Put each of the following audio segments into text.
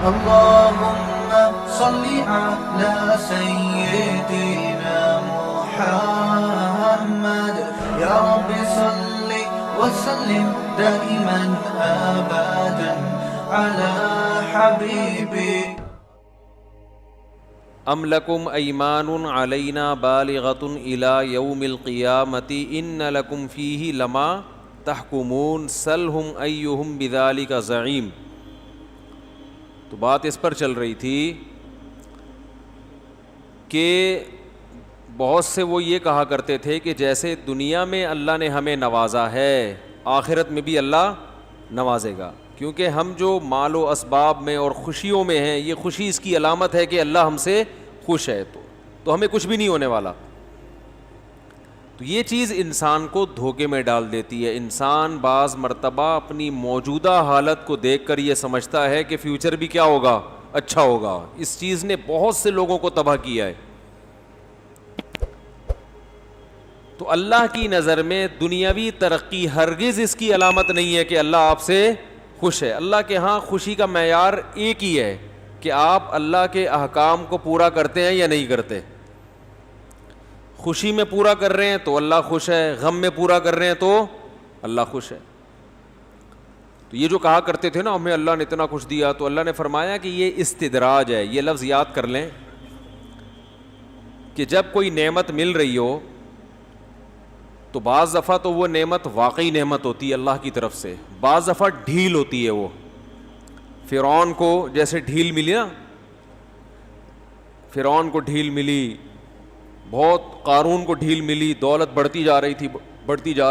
اللهم صل على سيدنا محمد يا رب صل وسلم دائما أبدا على حبيبك. ام لکم ایمان علینا بالغۃ الی یوم القیامۃ ان لکم فیہ لما تحکمون سلہم ایہم بذلک زعیم. تو بات اس پر چل رہی تھی کہ بہت سے وہ یہ کہا کرتے تھے کہ جیسے دنیا میں اللہ نے ہمیں نوازا ہے آخرت میں بھی اللہ نوازے گا، کیونکہ ہم جو مال و اسباب میں اور خوشیوں میں ہیں، یہ خوشی اس کی علامت ہے کہ اللہ ہم سے خوش ہے، تو ہمیں کچھ بھی نہیں ہونے والا. تو یہ چیز انسان کو دھوکے میں ڈال دیتی ہے. انسان بعض مرتبہ اپنی موجودہ حالت کو دیکھ کر یہ سمجھتا ہے کہ فیوچر بھی کیا ہوگا، اچھا ہوگا. اس چیز نے بہت سے لوگوں کو تباہ کیا ہے. تو اللہ کی نظر میں دنیاوی ترقی ہرگز اس کی علامت نہیں ہے کہ اللہ آپ سے خوش ہے. اللہ کے ہاں خوشی کا معیار ایک ہی ہے کہ آپ اللہ کے احکام کو پورا کرتے ہیں یا نہیں کرتے. خوشی میں پورا کر رہے ہیں تو اللہ خوش ہے، غم میں پورا کر رہے ہیں تو اللہ خوش ہے. تو یہ جو کہا کرتے تھے نا ہمیں اللہ نے اتنا کچھ دیا، تو اللہ نے فرمایا کہ یہ استدراج ہے. یہ لفظ یاد کر لیں کہ جب کوئی نعمت مل رہی ہو تو بعض دفعہ تو وہ نعمت واقعی نعمت ہوتی ہے اللہ کی طرف سے، بعض دفعہ ڈھیل ہوتی ہے. وہ فرعون کو جیسے ڈھیل ملی نا، فرعون کو ڈھیل ملی، بہت قارون کو ڈھیل ملی، دولت بڑھتی جا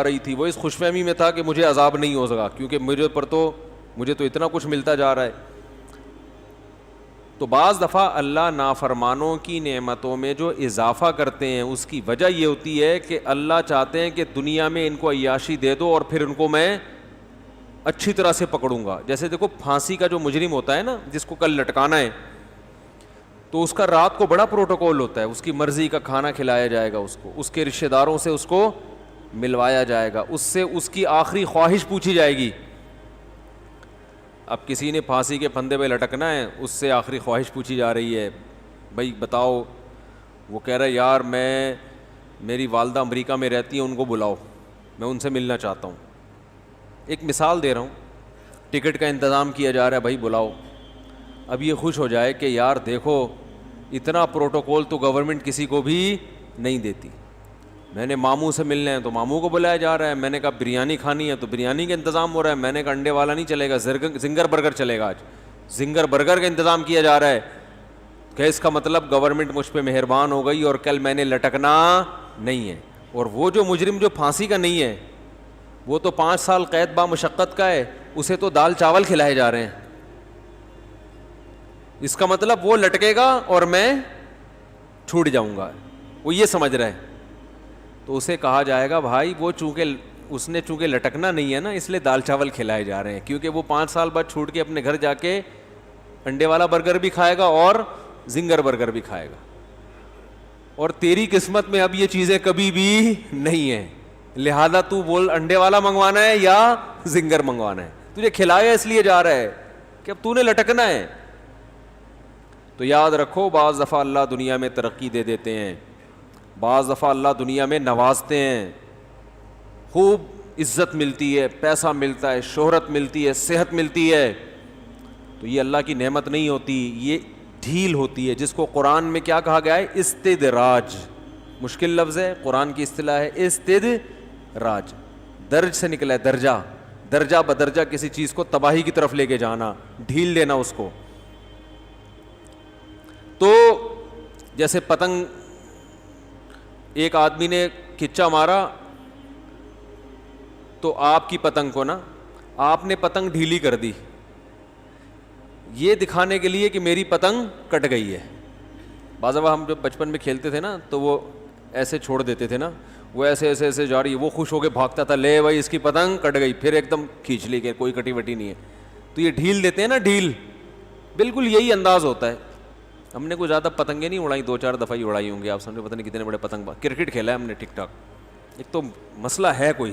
رہی تھی. وہ اس خوش فہمی میں تھا کہ مجھے عذاب نہیں ہو سکا کیونکہ مجھے تو اتنا کچھ ملتا جا رہا ہے. تو بعض دفعہ اللہ نافرمانوں کی نعمتوں میں جو اضافہ کرتے ہیں اس کی وجہ یہ ہوتی ہے کہ اللہ چاہتے ہیں کہ دنیا میں ان کو عیاشی دے دو اور پھر ان کو میں اچھی طرح سے پکڑوں گا. جیسے دیکھو پھانسی کا جو مجرم ہوتا ہے نا، جس کو کل لٹکانا ہے، تو اس کا رات کو بڑا پروٹوکول ہوتا ہے. اس کی مرضی کا کھانا کھلایا جائے گا، اس کو اس کے رشتہ داروں سے اس کو ملوایا جائے گا، اس سے اس کی آخری خواہش پوچھی جائے گی. اب کسی نے پھانسی کے پھندے پہ لٹکنا ہے، اس سے آخری خواہش پوچھی جا رہی ہے، بھائی بتاؤ. وہ کہہ رہا ہے یار میری والدہ امریکہ میں رہتی ہیں، ان کو بلاؤ، میں ان سے ملنا چاہتا ہوں. ایک مثال دے رہا ہوں، ٹکٹ کا انتظام کیا جا رہا ہے، بھائی بلاؤ. اب یہ خوش ہو جائے کہ یار دیکھو اتنا پروٹوکول تو گورنمنٹ کسی کو بھی نہیں دیتی. میں نے ماموں سے ملنا ہے تو ماموں کو بلایا جا رہا ہے. میں نے کہا بریانی کھانی ہے تو بریانی کا انتظام ہو رہا ہے. میں نے کہا انڈے والا نہیں چلے گا، زنگر برگر چلے گا. آج زنگر برگر کا انتظام کیا جا رہا ہے کہ اس کا مطلب گورنمنٹ مجھ پہ مہربان ہو گئی اور کل میں نے لٹکنا نہیں ہے. اور وہ جو مجرم جو پھانسی کا نہیں ہے، وہ تو 5 سال قید با مشقت کا ہے، اسے تو دال چاول کھلائے جا رہے ہیں. اس کا مطلب وہ لٹکے گا اور میں چھوٹ جاؤں گا، وہ یہ سمجھ رہا ہے. تو اسے کہا جائے گا بھائی وہ چونکہ لٹکنا نہیں ہے نا، اس لیے دال چاول کھلائے جا رہے ہیں، کیونکہ وہ 5 سال بعد چھوٹ کے اپنے گھر جا کے انڈے والا برگر بھی کھائے گا اور زنگر برگر بھی کھائے گا. اور تیری قسمت میں اب یہ چیزیں کبھی بھی نہیں ہیں، لہذا تو بول انڈے والا منگوانا ہے یا زنگر منگوانا ہے. تجھے کھلایا اس لیے جا رہا ہے کہ اب تو نے لٹکنا ہے. تو یاد رکھو بعض دفعہ اللہ دنیا میں ترقی دے دیتے ہیں، بعض دفعہ اللہ دنیا میں نوازتے ہیں، خوب عزت ملتی ہے، پیسہ ملتا ہے، شہرت ملتی ہے، صحت ملتی ہے. تو یہ اللہ کی نعمت نہیں ہوتی، یہ ڈھیل ہوتی ہے، جس کو قرآن میں کیا کہا گیا ہے؟ استدراج. مشکل لفظ ہے، قرآن کی اصطلاح ہے استدراج. درج سے نکلا ہے، درجہ بدرجہ کسی چیز کو تباہی کی طرف لے کے جانا، ڈھیل دینا اس کو. تو جیسے پتنگ، ایک آدمی نے کھچا مارا تو آپ کی پتنگ کو نا، آپ نے پتنگ ڈھیلی کر دی یہ دکھانے کے لیے کہ میری پتنگ کٹ گئی ہے. بعض دفعہ ہم جب بچپن میں کھیلتے تھے نا تو وہ ایسے چھوڑ دیتے تھے نا، وہ ایسے ایسے ایسے جا رہی ہے، وہ خوش ہو کے بھاگتا تھا، لے بھائی اس کی پتنگ کٹ گئی، پھر ایک دم کھینچ لی کہ کوئی کٹی وٹی نہیں ہے. تو یہ ڈھیل دیتے ہیں نا، ڈھیل، بالکل یہی انداز ہوتا ہے. ہم نے کوئی زیادہ پتنگیں نہیں اڑائی، 2-4 دفعہ ہی اڑائی ہوں گی. آپ سمجھو پتہ نہیں کتنے بڑے پتنگ. کرکٹ کھیلا ہے ہم نے ٹک ٹاک. ایک تو مسئلہ ہے کوئی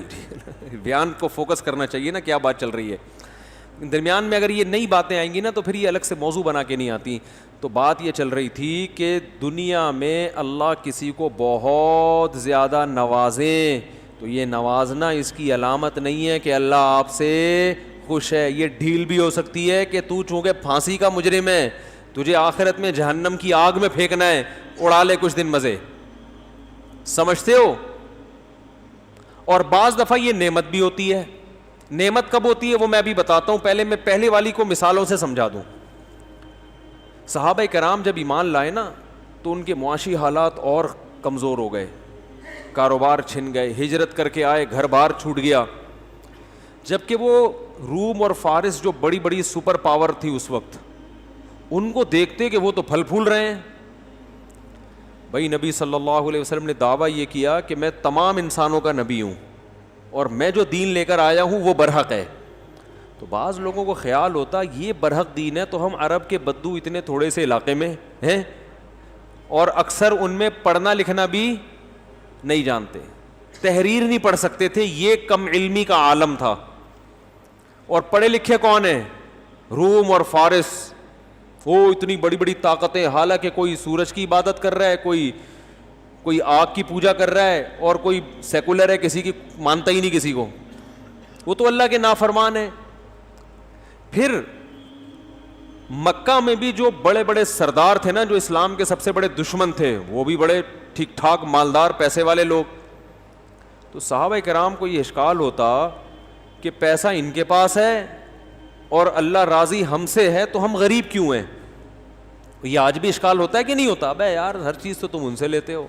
بیان کو فوکس کرنا چاہیے نا، کیا بات چل رہی ہے. درمیان میں اگر یہ نئی باتیں آئیں گی نا تو پھر یہ الگ سے موضوع بنا کے نہیں آتی. تو بات یہ چل رہی تھی کہ دنیا میں اللہ کسی کو بہت زیادہ نوازیں تو یہ نوازنا اس کی علامت نہیں ہے کہ اللہ آپ سے خوش ہے. یہ ڈھیل بھی ہو سکتی ہے کہ تو چونکہ پھانسی کا مجرم ہے, تجھے آخرت میں جہنم کی آگ میں پھینکنا ہے, اڑا لے کچھ دن مزے. سمجھتے ہو؟ اور بعض دفعہ یہ نعمت بھی ہوتی ہے. نعمت کب ہوتی ہے وہ میں بھی بتاتا ہوں. پہلے میں پہلے والی کو مثالوں سے سمجھا دوں. صحابہ کرام جب ایمان لائے نا تو ان کے معاشی حالات اور کمزور ہو گئے, کاروبار چھن گئے, ہجرت کر کے آئے, گھر بار چھوٹ گیا. جبکہ وہ روم اور فارس جو بڑی بڑی سپر پاور تھی اس وقت, ان کو دیکھتے کہ وہ تو پھل پھول رہے ہیں. بھائی نبی صلی اللہ علیہ وسلم نے دعویٰ یہ کیا کہ میں تمام انسانوں کا نبی ہوں اور میں جو دین لے کر آیا ہوں وہ برحق ہے. تو بعض لوگوں کو خیال ہوتا یہ برحق دین ہے تو ہم عرب کے بدو اتنے تھوڑے سے علاقے میں ہیں اور اکثر ان میں پڑھنا لکھنا بھی نہیں جانتے, تحریر نہیں پڑھ سکتے تھے. یہ کم علمی کا عالم تھا. اور پڑھے لکھے کون ہیں؟ روم اور فارس. وہ اتنی بڑی بڑی طاقتیں, حالانکہ کوئی سورج کی عبادت کر رہا ہے, کوئی آگ کی پوجا کر رہا ہے, اور کوئی سیکولر ہے, کسی کی مانتا ہی نہیں کسی کو. وہ تو اللہ کے نافرمان ہے. پھر مکہ میں بھی جو بڑے بڑے سردار تھے نا, جو اسلام کے سب سے بڑے دشمن تھے, وہ بھی بڑے ٹھیک ٹھاک مالدار پیسے والے لوگ. تو صحابہ کرام کو یہ اشکال ہوتا کہ پیسہ ان کے پاس ہے اور اللہ راضی ہم سے ہے تو ہم غریب کیوں ہیں. یہ آج بھی اشکال ہوتا ہے کہ نہیں ہوتا؟ بھائی یار ہر چیز تو تم ان سے لیتے ہو.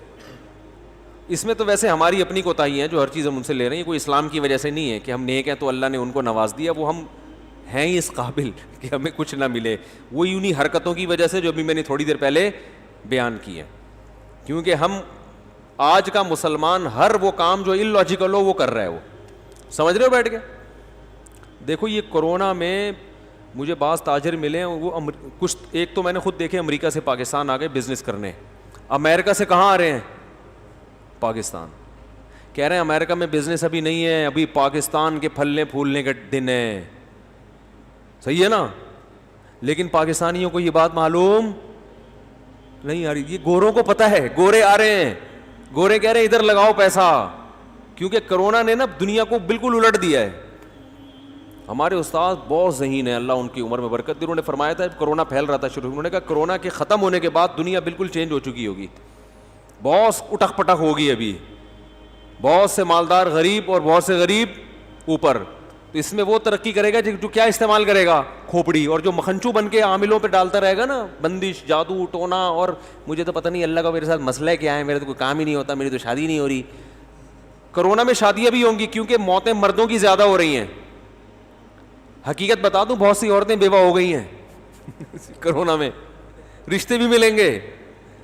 اس میں تو ویسے ہماری اپنی کوتاہی ہے جو ہر چیز ہم ان سے لے رہے ہیں. کوئی اسلام کی وجہ سے نہیں ہے کہ ہم نیک ہیں تو اللہ نے ان کو نواز دیا. وہ ہم ہیں ہی اس قابل کہ ہمیں کچھ نہ ملے. وہ انہی حرکتوں کی وجہ سے جو بھی میں نے تھوڑی دیر پہلے بیان کی ہے. کیونکہ ہم آج کا مسلمان ہر وہ کام جو ان لاجیکل ہو وہ کر رہا ہے. وہ سمجھ رہے ہو بیٹھ کے؟ دیکھو یہ کورونا میں مجھے بعض تاجر ملے ہیں, وہ کچھ ایک تو میں نے خود دیکھے امریکہ سے پاکستان آ گئے بزنس کرنے. امریکہ سے کہاں آ رہے ہیں؟ پاکستان. کہہ رہے ہیں امریکہ میں بزنس ابھی نہیں ہے, ابھی پاکستان کے پھلنے پھولنے کا دن ہے. صحیح ہے نا؟ لیکن پاکستانیوں کو یہ بات معلوم نہیں آ رہی. یہ گوروں کو پتہ ہے, گورے آ رہے ہیں, گورے کہہ رہے ہیں ادھر لگاؤ پیسہ, کیونکہ کرونا نے نا دنیا کو بالکل الٹ دیا ہے. ہمارے استاد بہت ذہین ہیں, اللہ ان کی عمر میں برکت دے. انہوں نے فرمایا تھا کرونا پھیل رہا تھا شروع, انہوں نے کہا کرونا کے ختم ہونے کے بعد دنیا بالکل چینج ہو چکی ہوگی, بہت اٹک پٹک ہوگی. ابھی بہت سے مالدار غریب اور بہت سے غریب اوپر. تو اس میں وہ ترقی کرے گا جو کیا استعمال کرے گا؟ کھوپڑی. اور جو مکھنچو بن کے عاملوں پہ ڈالتا رہے گا نا بندش, جادو ٹونا, اور مجھے تو پتہ نہیں اللہ کا میرے ساتھ مسئلہ کیا ہے, میرے تو کوئی کام ہی نہیں ہوتا, میری تو شادی نہیں ہو رہی. کرونا میں شادیاں بھی ہوں گی کیونکہ موتیں مردوں کی زیادہ ہو رہی ہیں. حقیقت بتا دوں بہت سی عورتیں بیوہ ہو گئی ہیں کرونا میں. رشتے بھی ملیں گے,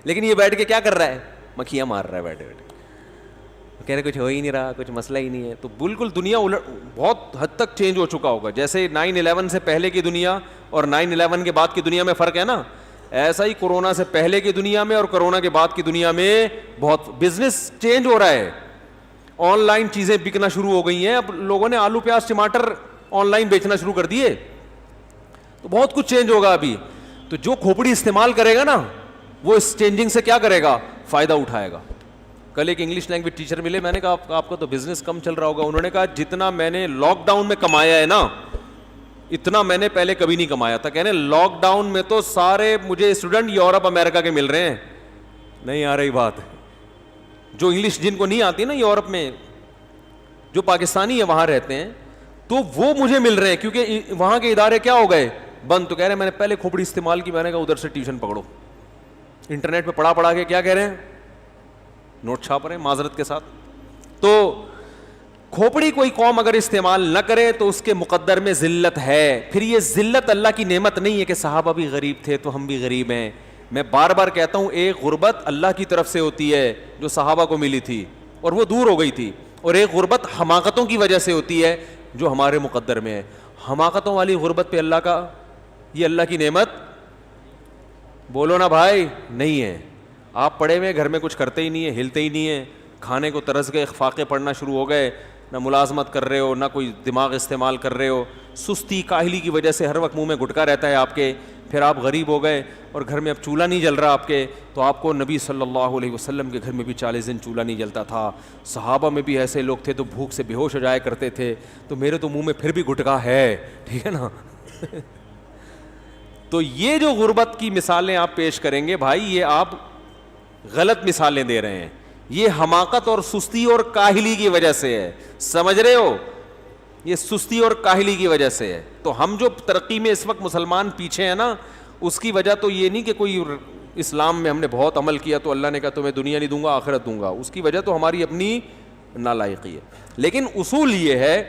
لیکن یہ بیٹھ کے کیا کر رہا ہے؟ مکھیاں مار رہا ہے بیٹھے بیٹھے. کہہ رہے کچھ ہو ہی نہیں رہا, کچھ مسئلہ ہی نہیں ہے. تو بالکل دنیا بہت حد تک چینج ہو چکا ہوگا. جیسے 9/11 سے پہلے کی دنیا اور 9/11 کے بعد کی دنیا میں فرق ہے نا, ایسا ہی کورونا سے پہلے کی دنیا میں اور کورونا کے بعد کی دنیا میں بہت بزنس چینج ہو رہا ہے. آن لائن چیزیں بکنا شروع ہو گئی ہیں. اب لوگوں نے آلو پیاز ٹماٹر آن لائن بیچنا شروع کر دیے. تو بہت کچھ چینج ہوگا ابھی. تو جو کھوپڑی استعمال کرے گا نا وہ اس چینجنگ سے کیا کرے گا؟ فائدہ اٹھائے گا. کل ایک انگلش لینگویج ٹیچر ملے, میں نے کہا آپ کا تو بزنس کم چل رہا ہوگا. انہوں نے کہا جتنا میں نے لاک ڈاؤن میں کمایا ہے نا اتنا میں نے پہلے کبھی نہیں کمایا تھا. کہنے لاک ڈاؤن میں تو سارے مجھے اسٹوڈنٹ یورپ امریکہ کے مل رہے ہیں. نہیں آ رہی بات؟ جو انگلش جن کو نہیں آتی نا یورپ میں, جو پاکستانی ہے وہاں رہتے ہیں, تو وہ مجھے مل رہے ہیں کیونکہ وہاں کے ادارے کیا ہو گئے؟ بند. تو کہہ رہے ہیں میں نے پہلے کھوپڑی استعمال کی, میں نے کہا ادھر سے ٹیوشن پکڑو. انٹرنیٹ پہ پڑھا کے کیا کہہ رہے ہیں؟ نوٹ چھاپ رہے ہیں معذرت کے ساتھ. تو کھوپڑی کوئی قوم اگر استعمال نہ کرے تو اس کے مقدر میں ذلت ہے. پھر یہ ذلت اللہ کی نعمت نہیں ہے کہ صحابہ بھی غریب تھے تو ہم بھی غریب ہیں. میں بار بار کہتا ہوں ایک غربت اللہ کی طرف سے ہوتی ہے جو صحابہ کو ملی تھی اور وہ دور ہو گئی تھی, اور ایک غربت حماقتوں کی وجہ سے ہوتی ہے جو ہمارے مقدر میں ہے. حماقتوں والی غربت پہ اللہ کا, یہ اللہ کی نعمت بولو نا بھائی نہیں ہے. آپ پڑھے ہوئے گھر میں کچھ کرتے ہی نہیں ہیں, ہلتے ہی نہیں ہیں, کھانے کو ترس گئے, فاقے پڑھنا شروع ہو گئے, نہ ملازمت کر رہے ہو، نہ کوئی دماغ استعمال کر رہے ہو، سستی کاہلی کی وجہ سے ہر وقت منہ میں گٹکا رہتا ہے آپ کے، پھر آپ غریب ہو گئے اور گھر میں اب چولہا نہیں جل رہا آپ کے، تو آپ کو نبی صلی اللہ علیہ وسلم کے گھر میں بھی 40 دن چولہا نہیں جلتا تھا، صحابہ میں بھی ایسے لوگ تھے تو بھوک سے بے ہوش ہو جایا کرتے تھے، تو میرے تو منہ میں پھر بھی گٹکا ہے، ٹھیک ہے نا تو یہ جو غربت کی مثالیں آپ پیش کریں گے بھائی، یہ آپ غلط مثالیں دے رہے ہیں، یہ حماقت اور سستی اور کاہلی کی وجہ سے ہے، سمجھ رہے ہو، یہ سستی اور کاہلی کی وجہ سے ہے۔ تو ہم جو ترقی میں اس وقت مسلمان پیچھے ہیں نا، اس کی وجہ تو یہ نہیں کہ کوئی اسلام میں ہم نے بہت عمل کیا تو اللہ نے کہا تمہیں دنیا نہیں دوں گا آخرت دوں گا، اس کی وجہ تو ہماری اپنی نالائقی ہے۔ لیکن اصول یہ ہے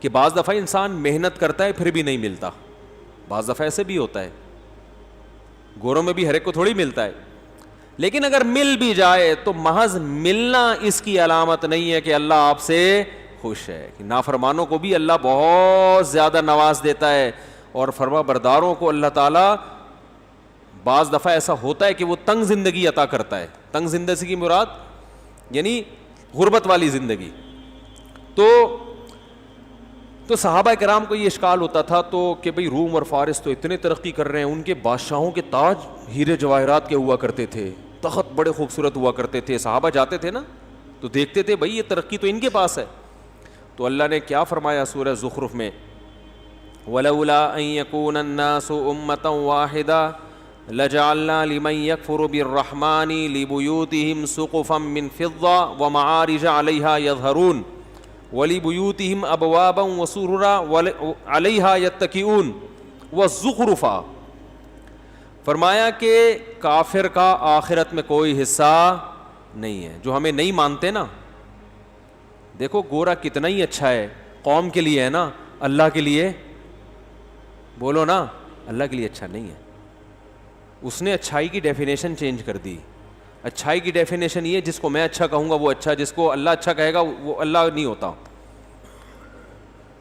کہ بعض دفعہ انسان محنت کرتا ہے پھر بھی نہیں ملتا، بعض دفعہ ایسے بھی ہوتا ہے، گوروں میں بھی ہر ایک کو تھوڑی ملتا ہے، لیکن اگر مل بھی جائے تو محض ملنا اس کی علامت نہیں ہے کہ اللہ آپ سے خوش ہے، کہ نافرمانوں کو بھی اللہ بہت زیادہ نواز دیتا ہے، اور فرما برداروں کو اللہ تعالیٰ بعض دفعہ ایسا ہوتا ہے کہ وہ تنگ زندگی عطا کرتا ہے۔ تنگ زندگی کی مراد یعنی غربت والی زندگی۔ تو صحابہ کرام کو یہ اشکال ہوتا تھا تو کہ بھئی روم اور فارس تو اتنے ترقی کر رہے ہیں، ان کے بادشاہوں کے تاج ہیرے جواہرات کے ہوا کرتے تھے، تخت بڑے خوبصورت ہوا کرتے تھے، صحابہ جاتے تھے نا تو دیکھتے تھے بھئی یہ ترقی تو ان کے پاس ہے۔ تو اللہ نے کیا فرمایا سورہ زخرف میں، وَلَوْلَا أَن يَكُونَ النَّاسُ أُمَّةً وَاحِدَةً لَجَعَلْنَا لِمَن يَكْفُرُ بِالرَّحْمَنِ لِبُيُوتِهِمْ سُقُفًا مِّن فِضَّةٍ وَمَعَارِجَ عَلَيْهَا يَظْهَرُونَ وَلِبُيُوتِهِمْ أَبْوَابًا وَسُرُرًا عَلَيْهَا يَتَّكِئُونَ وَالزُّخْرُفَ۔ فرمایا کہ کافر کا آخرت میں کوئی حصہ نہیں ہے، جو ہمیں نہیں مانتے نا، دیکھو گورا کتنا ہی اچھا ہے، قوم کے لیے ہے نا، اللہ کے لیے بولو نا، اللہ کے لیے اچھا نہیں ہے۔ اس نے اچھائی کی ڈیفینیشن چینج کر دی۔ اچھائی کی ڈیفینیشن یہ، جس کو میں اچھا کہوں گا وہ اچھا، جس کو اللہ اچھا کہے گا وہ اللہ نہیں ہوتا۔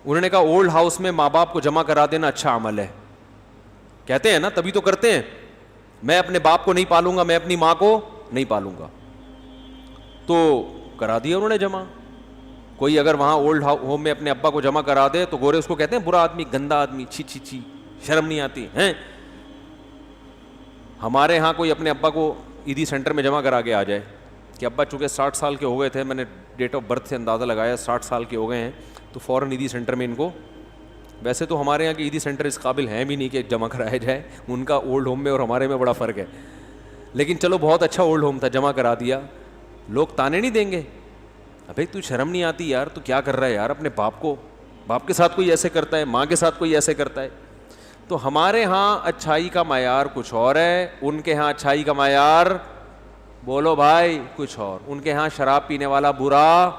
انہوں نے کہا اولڈ ہاؤس میں ماں باپ کو جمع کرا دینا اچھا عمل ہے، کہتے ہیں نا، تبھی تو کرتے ہیں، میں اپنے باپ کو نہیں پالوں گا، میں اپنی ماں کو نہیں پالوں گا، تو کرا دیا انہوں نے جمع۔ کوئی اگر وہاں اولڈ ہوم میں اپنے ابا کو جمع کرا دے تو گورے اس کو کہتے ہیں برا آدمی، گندا آدمی، چھی چھی چھی، شرم نہیں آتی ہیں۔ ہمارے ہاں کوئی اپنے ابا کو عیدی سینٹر میں جمع کرا کے آ جائے کہ ابا چونکہ 60 سال کے ہو گئے تھے، میں نے ڈیٹ آف برتھ سے اندازہ لگایا 60 سال کے ہو گئے ہیں، تو فوراً عیدی سینٹر میں ان کو، ویسے تو ہمارے یہاں کے عیدی سینٹر اس قابل ہیں بھی نہیں کہ جمع کرایا جائے، ان کا اولڈ ہوم میں اور ہمارے میں بڑا فرق ہے، لیکن چلو بہت اچھا اولڈ ہوم تھا، جمع کرا دیا۔ لوگ تانے نہیں دیں گے، ابھی تو شرم نہیں آتی یار، تو کیا کر رہا ہے یار، اپنے باپ کے ساتھ کوئی ایسے کرتا ہے، ماں کے ساتھ کوئی ایسے کرتا ہے۔ تو ہمارے ہاں اچھائی کا معیار کچھ اور ہے، ان کے ہاں اچھائی کا معیار بولو بھائی کچھ اور۔ ان کے ہاں شراب پینے والا برا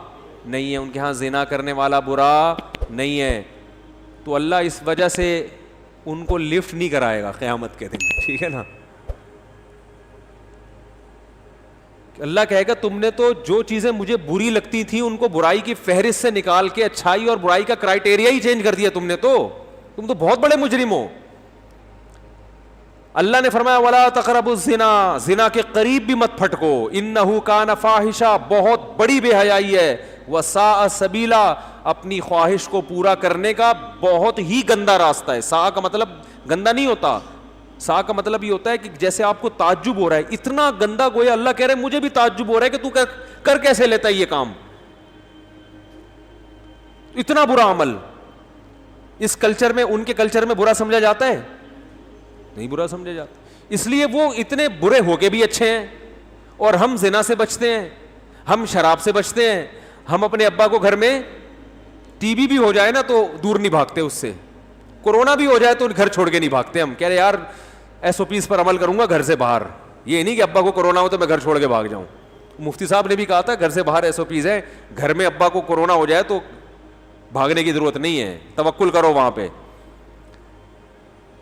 نہیں ہے، ان کے ہاں زنا کرنے والا برا نہیں ہے، تو اللہ اس وجہ سے ان کو لفٹ نہیں کرائے گا قیامت کے دن، ٹھیک ہے نا۔ اللہ کہے گا تم نے تو جو چیزیں مجھے بری لگتی تھیں ان کو برائی کی فہرست سے نکال کے اچھائی اور برائی کا کرائٹیریا ہی چینج کر دیا تم نے، تو تم تو بہت بڑے مجرم ہو۔ اللہ نے فرمایا ولا تقربوا الزنا، زنا کے قریب بھی مت پھٹکو، انہ کان فاحشہ، بہت بڑی بے حیائی ہے، وساء سبیلا، اپنی خواہش کو پورا کرنے کا بہت ہی گندا راستہ ہے۔ ساء کا مطلب گندا نہیں ہوتا، سا کا مطلب یہ ہوتا ہے کہ جیسے آپ کو تعجب ہو رہا ہے، اتنا گندا، گویا اللہ کہہ رہے ہیں مجھے بھی تعجب ہو رہا ہے کہ تو کر کیسے لیتا ہے یہ کام، اتنا برا عمل۔ اس کلچر میں، ان کے کلچر میں برا سمجھا جاتا ہے؟ نہیں برا سمجھا جاتا، اس لیے وہ اتنے برے ہو کے بھی اچھے ہیں، اور ہم زنا سے بچتے ہیں، ہم شراب سے بچتے ہیں، ہم اپنے ابا کو گھر میں ٹی بی بھی ہو جائے نا تو دور نہیں بھاگتے اس سے، کورونا بھی ہو جائے تو گھر چھوڑ کے نہیں بھاگتے، ہم کہہ رہے یار ایس او پیز پر عمل کروں گا گھر سے باہر، یہ نہیں کہ ابا کو کورونا ہو تو میں گھر چھوڑ کے بھاگ جاؤں۔ مفتی صاحب نے بھی کہا تھا گھر سے باہر ایس او پیز ہے، گھر میں ابا کو کورونا ہو جائے تو بھاگنے کی ضرورت نہیں ہے، توکل کرو وہاں پہ۔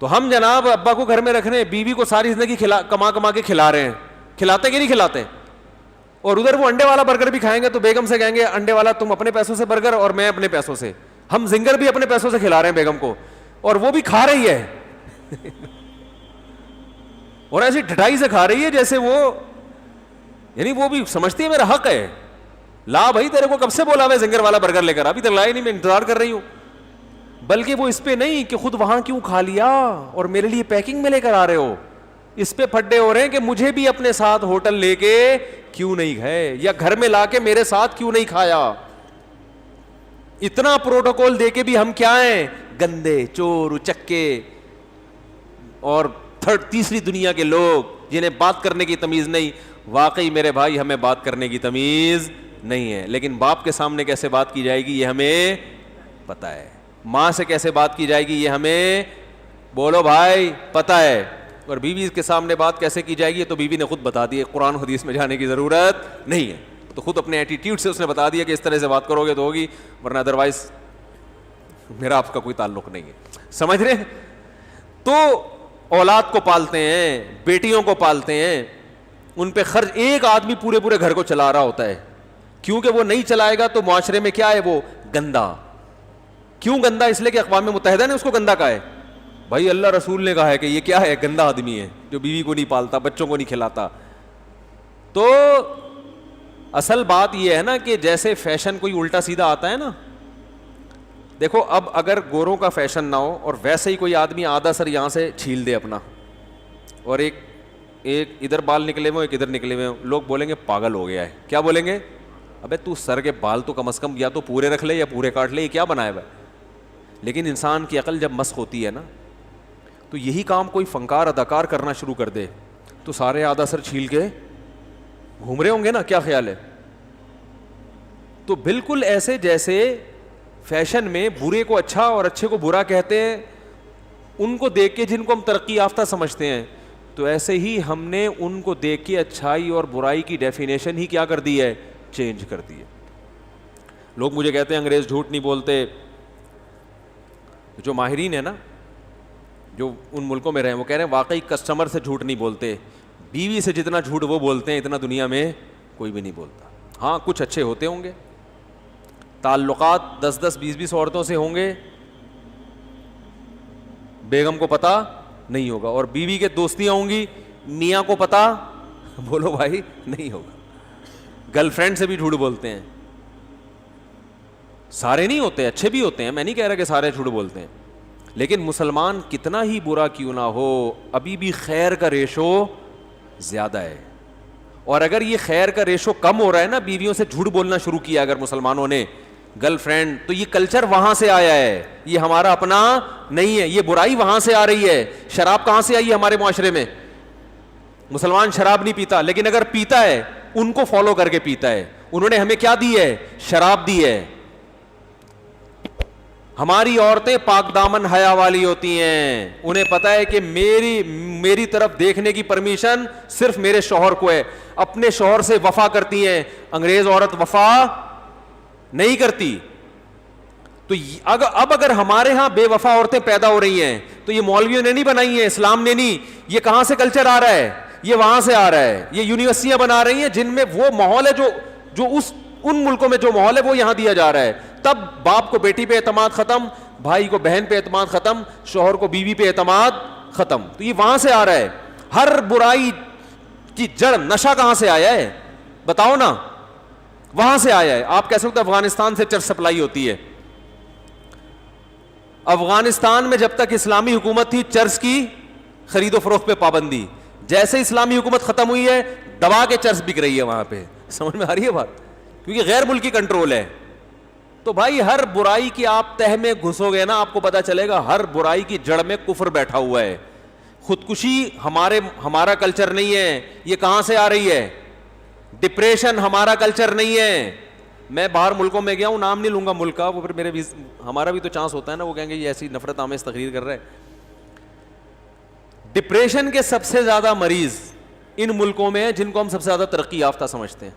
تو ہم جناب ابا کو گھر میں رکھ رہے ہیں، بیوی کو ساری زندگی کما کے کھلا رہے ہیں، کھلاتے کہ نہیں کھلاتے؟ اور ادھر وہ انڈے والا برگر بھی کھائیں گے تو بیگم سے کہیں گے انڈے والا تم اپنے پیسوں سے برگر اور میں اپنے پیسوں سے، ہم زنگر بھی اپنے پیسوں سے کھلا رہے ہیں بیگم کو، اور وہ بھی کھا رہی ہے اور ایسی ڈھٹائی سے کھا رہی ہے جیسے وہ، یعنی وہ بھی سمجھتی ہے میرا حق ہے، لا بھائی تیرے کو کب سے بولا میں زنگر والا برگر لے کر، ابھی تک لایا نہیں، میں انتظار کر رہی ہوں. بلکہ وہ اس پہ نہیں کہ خود وہاں کیوں کھا لیا اور میرے لیے پیکنگ میں لے کر آ رہے ہو، اس پہ پھڈے ہو رہے ہیں کہ مجھے بھی اپنے ساتھ ہوٹل لے کے کیوں نہیں گئے، یا گھر میں لا کے میرے ساتھ کیوں نہیں کھایا. اتنا پروٹوکول دے کے بھی ہم کیا ہیں؟ گندے، چور، اچکے اور تیسری دنیا کے لوگ جنہیں بات کرنے کی تمیز نہیں. واقعی میرے بھائی ہمیں بات کرنے کی تمیز نہیں ہے، لیکن باپ کے سامنے کیسے بات کی جائے گی یہ ہمیں پتہ ہے، ماں سے کیسے بات کی جائے گی یہ ہمیں بولو بھائی پتہ ہے، اور بیوی کے سامنے بات کیسے کی جائے گی تو بیوی نے خود بتا دی، قرآن حدیث میں جانے کی ضرورت نہیں ہے، تو خود اپنے ایٹیٹیوڈ سے اس نے بتا دیا کہ اس طرح سے بات کرو گے تو ہوگی، ورنہ ادروائز میرا آپ کا کوئی تعلق نہیں ہے. سمجھ رہے ہیں؟ تو اولاد کو پالتے ہیں، بیٹیوں کو پالتے ہیں، ان پہ خرچ ایک آدمی پورے پورے گھر کو چلا رہا ہوتا ہے، کیونکہ وہ نہیں چلائے گا تو معاشرے میں کیا ہے، وہ گندا. کیوں گندا؟ اس لیے کہ اقوام متحدہ نے اس کو گندا کہا ہے. بھائی اللہ رسول نے کہا ہے کہ یہ کیا ہے، گندا آدمی ہے جو بیوی کو نہیں پالتا، بچوں کو نہیں کھلاتا. تو اصل بات یہ ہے نا کہ جیسے فیشن کوئی الٹا سیدھا آتا ہے نا، دیکھو اب اگر گوروں کا فیشن نہ ہو اور ویسے ہی کوئی آدمی آدھا سر یہاں سے چھیل دے اپنا، اور ایک ادھر بال نکلے ہوئے ایک ادھر نکلے ہوئے، لوگ بولیں گے پاگل ہو گیا ہے. کیا بولیں گے؟ ابے تو سر کے بال تو کم از کم یا تو پورے رکھ لے یا پورے کاٹ لے، یہ کیا بنایا ہوا ہے. لیکن انسان کی عقل جب مسخ ہوتی ہے نا تو یہی کام کوئی فنکار اداکار کرنا شروع کر دے تو سارے آدھا سر چھیل کے گھوم رہے ہوں گے نا. کیا خیال ہے؟ تو بالکل ایسے جیسے فیشن میں برے کو اچھا اور اچھے کو برا کہتے ہیں، ان کو دیکھ کے جن کو ہم ترقی یافتہ سمجھتے ہیں، تو ایسے ہی ہم نے ان کو دیکھ کے اچھائی اور برائی کی ڈیفینیشن ہی کیا کر دی ہے، چینج کر دی ہے. لوگ مجھے کہتے ہیں انگریز جھوٹ نہیں بولتے. جو ماہرین ہیں نا جو ان ملکوں میں رہے ہیں وہ کہہ رہے ہیں واقعی کسٹمر سے جھوٹ نہیں بولتے، بیوی سے جتنا جھوٹ وہ بولتے ہیں اتنا دنیا میں کوئی بھی نہیں بولتا. ہاں کچھ اچھے ہوتے ہوں گے، تعلقات 10-10 20-20 عورتوں سے ہوں گے، بیگم کو پتہ نہیں ہوگا، اور بیوی کے دوستیاں ہوں گی، میاں کو پتہ بولو بھائی نہیں ہوگا. گرل فرینڈ سے بھی جھوٹ بولتے ہیں. سارے نہیں ہوتے، اچھے بھی ہوتے ہیں، میں نہیں کہہ رہا کہ سارے جھوٹ بولتے ہیں، لیکن مسلمان کتنا ہی برا کیوں نہ ہو ابھی بھی خیر کا ریشو زیادہ ہے. اور اگر یہ خیر کا ریشو کم ہو رہا ہے نا، بیویوں سے جھوٹ بولنا شروع کیا اگر مسلمانوں نے، گرل فرینڈ، تو یہ کلچر وہاں سے آیا ہے، یہ ہمارا اپنا نہیں ہے، یہ برائی وہاں سے آ رہی ہے. شراب کہاں سے آئی ہے ہمارے معاشرے میں؟ مسلمان شراب نہیں پیتا، لیکن اگر پیتا ہے ان کو فالو کر کے پیتا ہے. انہوں نے ہمیں کیا دی ہے؟ شراب دی ہے. ہماری عورتیں پاک دامن حیا والی ہوتی ہیں، انہیں پتا ہے کہ میری طرف دیکھنے کی پرمیشن صرف میرے شوہر کو ہے، اپنے شوہر سے وفا کرتی ہیں. انگریز عورت وفا نہیں کرتی. تو اب اگر ہمارے ہاں بے وفا عورتیں پیدا ہو رہی ہیں تو یہ مولویوں نے نہیں بنائی ہیں، اسلام نے نہیں. یہ کہاں سے کلچر آ رہا ہے؟ یہ وہاں سے آ رہا ہے. یہ یونیورسٹیاں بنا رہی ہیں جن میں وہ ماحول ہے جو ان ملکوں میں جو ماحول ہے وہ یہاں دیا جا رہا ہے. تب باپ کو بیٹی پہ اعتماد ختم، بھائی کو بہن پہ اعتماد ختم، شوہر کو بیوی پہ اعتماد ختم. تو یہ وہاں سے آ رہا ہے. ہر برائی کی جڑ نشہ کہاں سے آیا ہے بتاؤ نا؟ وہاں سے آیا ہے. آپ کہہ سکتے افغانستان سے چرس سپلائی ہوتی ہے. افغانستان میں جب تک اسلامی حکومت تھی چرس کی خرید و فروخت پہ پابندی، جیسے اسلامی حکومت ختم ہوئی ہے دبا کے چرس بک رہی ہے وہاں پہ. سمجھ میں آ رہی ہے بات؟ کیونکہ غیر ملکی کنٹرول ہے. تو بھائی ہر برائی کی آپ تہ میں گھسو گے نا، آپ کو پتا چلے گا ہر برائی کی جڑ میں کفر بیٹھا ہوا ہے. خودکشی ہمارا کلچر نہیں ہے. یہ کہاں سے آ رہی ہے؟ ڈپریشن ہمارا کلچر نہیں ہے. میں باہر ملکوں میں گیا ہوں، نام نہیں لوں گا ملک کا، وہ پھر ہمارا بھی تو چانس ہوتا ہے نا، وہ کہیں گے یہ ایسی نفرت آمیز تقریر کر رہا ہے. ڈپریشن کے سب سے زیادہ مریض ان ملکوں میں ہیں جن کو ہم سب سے زیادہ ترقی یافتہ سمجھتے ہیں.